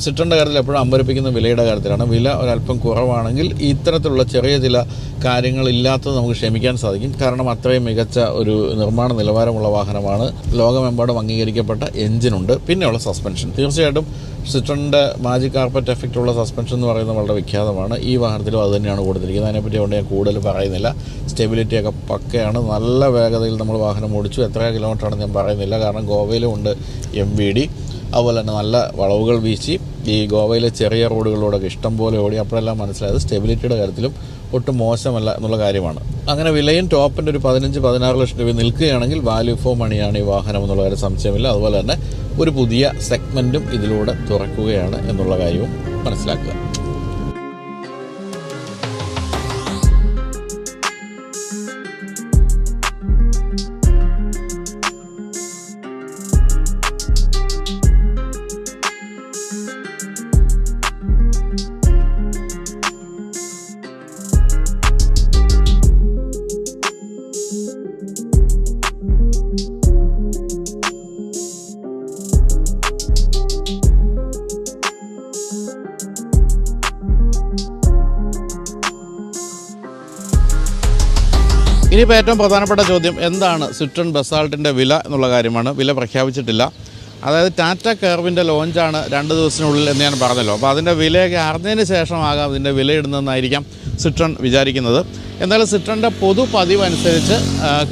സിട്രോണിൻ്റെ കാര്യത്തിൽ എപ്പോഴും അമ്പരപ്പിക്കുന്ന വിലയുടെ കാര്യത്തിലാണ്. വില ഒരല്പം കുറവാണെങ്കിൽ ഇത്തരത്തിലുള്ള ചെറിയ ചില കാര്യങ്ങളില്ലാത്തത് നമുക്ക് ക്ഷമിക്കാൻ സാധിക്കും. കാരണം അത്രയും മികച്ച ഒരു നിർമ്മാണ നിലവാരമുള്ള വാഹനമാണ്. ലോകമെമ്പാടും അംഗീകരിക്കപ്പെട്ട എഞ്ചിനുണ്ട്. പിന്നെയുള്ള സസ്പെൻഷൻ തീർച്ചയായിട്ടും സിട്രോണിൻ്റെ മാജിക് കാർപ്പറ്റ് എഫക്റ്റ് ഉള്ള സസ്പെൻഷൻ എന്ന് പറയുന്നത് വളരെ വിഖ്യാതമാണ്. ഈ വാഹനത്തിലും അത് തന്നെയാണ് കൊടുത്തിരിക്കുന്നത്. അതിനെപ്പറ്റി അതുകൊണ്ട് ഞാൻ കൂടുതൽ പറയുന്നില്ല. സ്റ്റെബിലിറ്റിയൊക്കെ പക്കയാണ്. നല്ല വേഗതയിൽ നമ്മൾ വാഹനം ഓടിച്ചു. എത്ര കിലോമീറ്ററാണെന്ന് ഞാൻ പറയുന്നില്ല. കാരണം ഗോവയിലും ഉണ്ട് MVD. അതുപോലെ തന്നെ നല്ല വളവുകൾ വീശി ഈ ഗോവയിലെ ചെറിയ റോഡുകളിലൂടെയൊക്കെ ഇഷ്ടം പോലെ ഓടി. അപ്പോഴെല്ലാം മനസ്സിലായത് സ്റ്റെബിലിറ്റിയുടെ കാര്യത്തിലും ഒട്ടും മോശമല്ല എന്നുള്ള കാര്യമാണ്. അങ്ങനെ വിലയും ടോപ്പിൻ്റെ ഒരു 15-16 ലക്ഷം രൂപ നിൽക്കുകയാണെങ്കിൽ വാല്യൂ ഫോർ മണിയാണ് ഈ വാഹനം എന്നുള്ള കാര്യം സംശയമില്ല. അതുപോലെ തന്നെ ഒരു പുതിയ സെഗ്മെൻറ്റും ഇതിലൂടെ തുറക്കുകയാണ് എന്നുള്ള കാര്യവും മനസ്സിലാക്കുക. ഇനിയിപ്പോൾ ഏറ്റവും പ്രധാനപ്പെട്ട ചോദ്യം എന്താണ് സിട്രൺ ബസാൾട്ടിൻ്റെ വില എന്നുള്ള കാര്യമാണ്. വില പ്രഖ്യാപിച്ചിട്ടില്ല. അതായത് ടാറ്റ കർവിൻ്റെ ലോഞ്ചാണ് 2 ദിവസത്തിനുള്ളിൽ എന്ന് ഞാൻ പറഞ്ഞല്ലോ. അപ്പോൾ അതിൻ്റെ വിലയൊക്കെ അറിഞ്ഞതിന് ശേഷമാകാം ഇതിൻ്റെ വിലയിടുന്നതെന്നായിരിക്കാം സിട്രൺ വിചാരിക്കുന്നത്. എന്നാലും സിട്രണിൻ്റെ പൊതു പതിവ് അനുസരിച്ച്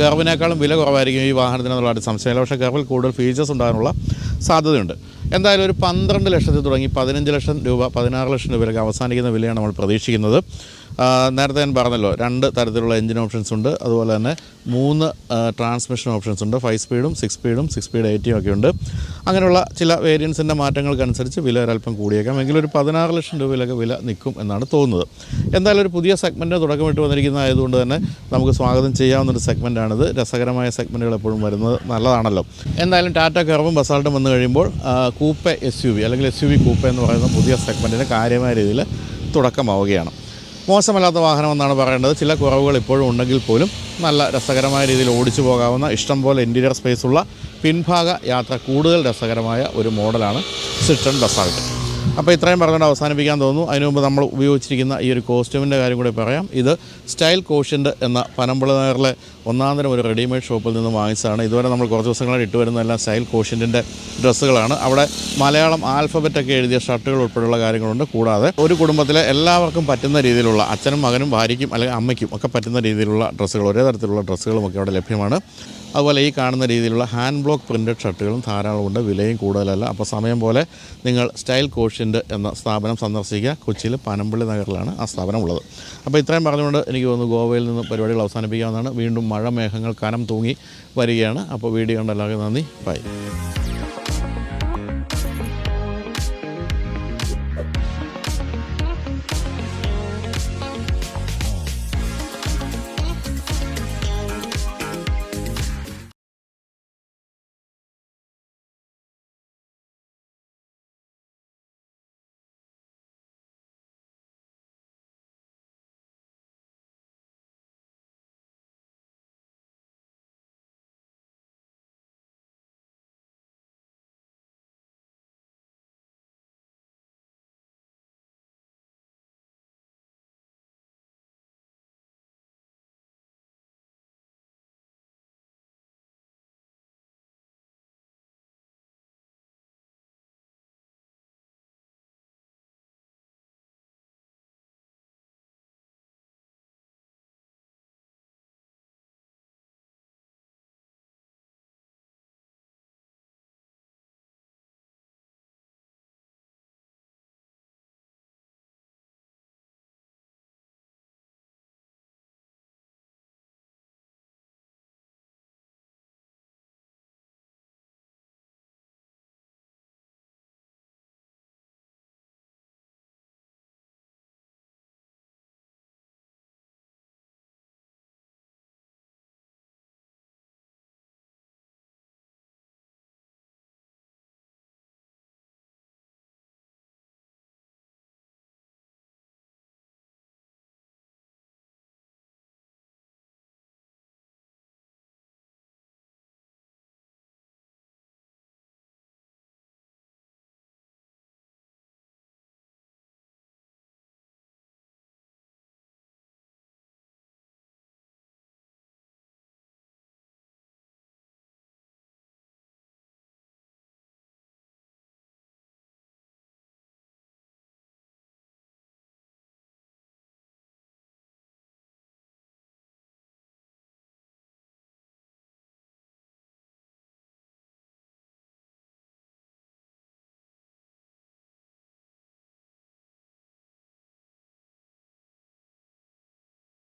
കർവിനേക്കാളും വില കുറവായിരിക്കും ഈ വാഹനത്തിനെന്നുള്ളതായിട്ട് സംശയമില്ല. പക്ഷേ കർവിൽ കൂടുതൽ ഫീച്ചേഴ്സ് ഉണ്ടാകാനുള്ള സാധ്യതയുണ്ട്. എന്തായാലും ഒരു 12 ലക്ഷത്തിൽ തുടങ്ങി 15 ലക്ഷം രൂപ 16 ലക്ഷം രൂപയിലൊക്കെ അവസാനിക്കുന്ന വിലയാണ് നമ്മൾ പ്രതീക്ഷിക്കുന്നത്. നേരത്തെ ഞാൻ പറഞ്ഞല്ലോ 2 തരത്തിലുള്ള എൻജിൻ ഓപ്ഷൻസ് ഉണ്ട്. അതുപോലെ തന്നെ 3 ട്രാൻസ്മിഷൻ ഓപ്ഷൻസ് ഉണ്ട്. 5 സ്പീഡും 6 സ്പീഡും 6 സ്പീഡ് 80 ഒക്കെ ഉണ്ട്. അങ്ങനെയുള്ള ചില വേരിയൻസിൻ്റെ മാറ്റങ്ങൾക്കനുസരിച്ച് വില ഒരല്പം കൂടിയേക്കാം. എങ്കിലും ഒരു 16 ലക്ഷം രൂപയിലൊക്കെ വില നിൽക്കും എന്നാണ് തോന്നുന്നത്. എന്തായാലും ഒരു പുതിയ സെഗ്മെൻറ്റ് തുടക്കമിട്ട് വന്നിരിക്കുന്നതായതുകൊണ്ട് തന്നെ നമുക്ക് സ്വാഗതം ചെയ്യാവുന്നൊരു സെഗ്മെൻറ്റാണിത്. രസകരമായ സെഗ്മെൻറ്റുകൾ എപ്പോഴും വരുന്നത് നല്ലതാണല്ലോ. എന്തായാലും ടാറ്റ കർവും ബസാൾട്ടും വന്നു കഴിയുമ്പോൾ കൂപ്പെ SUV അല്ലെങ്കിൽ SUV കൂപ്പെ എന്ന് പറയുന്ന പുതിയ സെഗ്മെൻറ്റിന് കാര്യമായ രീതിയിൽ തുടക്കമാവുകയാണ്. മോശമല്ലാത്ത വാഹനമെന്നാണ് പറയേണ്ടത്. ചില കുറവുകൾ ഇപ്പോഴും ഉണ്ടെങ്കിൽ പോലും നല്ല രസകരമായ രീതിയിൽ ഓടിച്ചു പോകാവുന്ന ഇഷ്ടംപോലെ ഇൻറ്റീരിയർ സ്പേസുള്ള പിൻഭാഗ യാത്ര കൂടുതൽ രസകരമായ ഒരു മോഡലാണ് സിട്രൺ ബസാൾട്ട്. അപ്പോൾ ഇത്രയും പറഞ്ഞുകൊണ്ട് അവസാനിപ്പിക്കാൻ തോന്നുന്നു. അതിനു മുമ്പ് നമ്മൾ ഉപയോഗിച്ചിരിക്കുന്ന ഈ ഒരു കോസ്റ്റ്യൂമിൻ്റെ കാര്യം കൂടി പറയാം. ഇത് സ്റ്റൈൽ കോഷ്യൻ്റ് എന്ന പനമ്പുള്ള നഗറിലെ ഒന്നാന്തരം ഒരു റെഡിമെയ്ഡ് ഷോപ്പിൽ നിന്ന് വാങ്ങിച്ചതാണ്. ഇതുവരെ നമ്മൾ കുറച്ച് ദിവസങ്ങളായിട്ട് ഇട്ടുവരുന്നതെല്ലാം സ്റ്റൈൽ കോഷ്യൻറ്റിൻ്റെ ഡ്രസ്സുകളാണ്. അവിടെ മലയാളം ആൽഫബറ്റൊക്കെ എഴുതിയ ഷർട്ടുകൾ ഉൾപ്പെടെയുള്ള കാര്യങ്ങളുണ്ട്. കൂടാതെ ഒരു കുടുംബത്തിലെ എല്ലാവർക്കും പറ്റുന്ന രീതിയിലുള്ള അച്ഛനും മകനും ഭാര്യയ്ക്കും അല്ലെങ്കിൽ അമ്മയ്ക്കും ഒക്കെ പറ്റുന്ന രീതിയിലുള്ള ഡ്രസ്സുകൾ, ഒരേ തരത്തിലുള്ള ഡ്രസ്സുകളുമൊക്കെ അവിടെ ലഭ്യമാണ്. അതുപോലെ ഈ കാണുന്ന രീതിയിലുള്ള ഹാൻഡ് ബ്ലോക്ക് പ്രിൻറ്റഡ് ഷർട്ടുകളും ധാരാളമുണ്ട്. വിലയും കൂടുതലല്ല. അപ്പോൾ സമയം പോലെ നിങ്ങൾ സ്റ്റൈൽ കോഷ്യൻ്റ് എന്ന സ്ഥാപനം സന്ദർശിക്കുക. കൊച്ചിയിൽ പനമ്പള്ളി നഗറിലാണ് ആ സ്ഥാപനം ഉള്ളത്. അപ്പോൾ ഇത്രയും പറഞ്ഞുകൊണ്ട് എനിക്ക് തോന്നുന്നു ഗോവയിൽ നിന്ന് പരിപാടികൾ അവസാനിപ്പിക്കാവുന്നതാണ്. വീണ്ടും മഴ മേഘങ്ങൾ കനം തൂങ്ങി വരികയാണ്. അപ്പോൾ വീഡിയോ കണ്ട എല്ലാവർക്കും നന്ദി. ബൈ.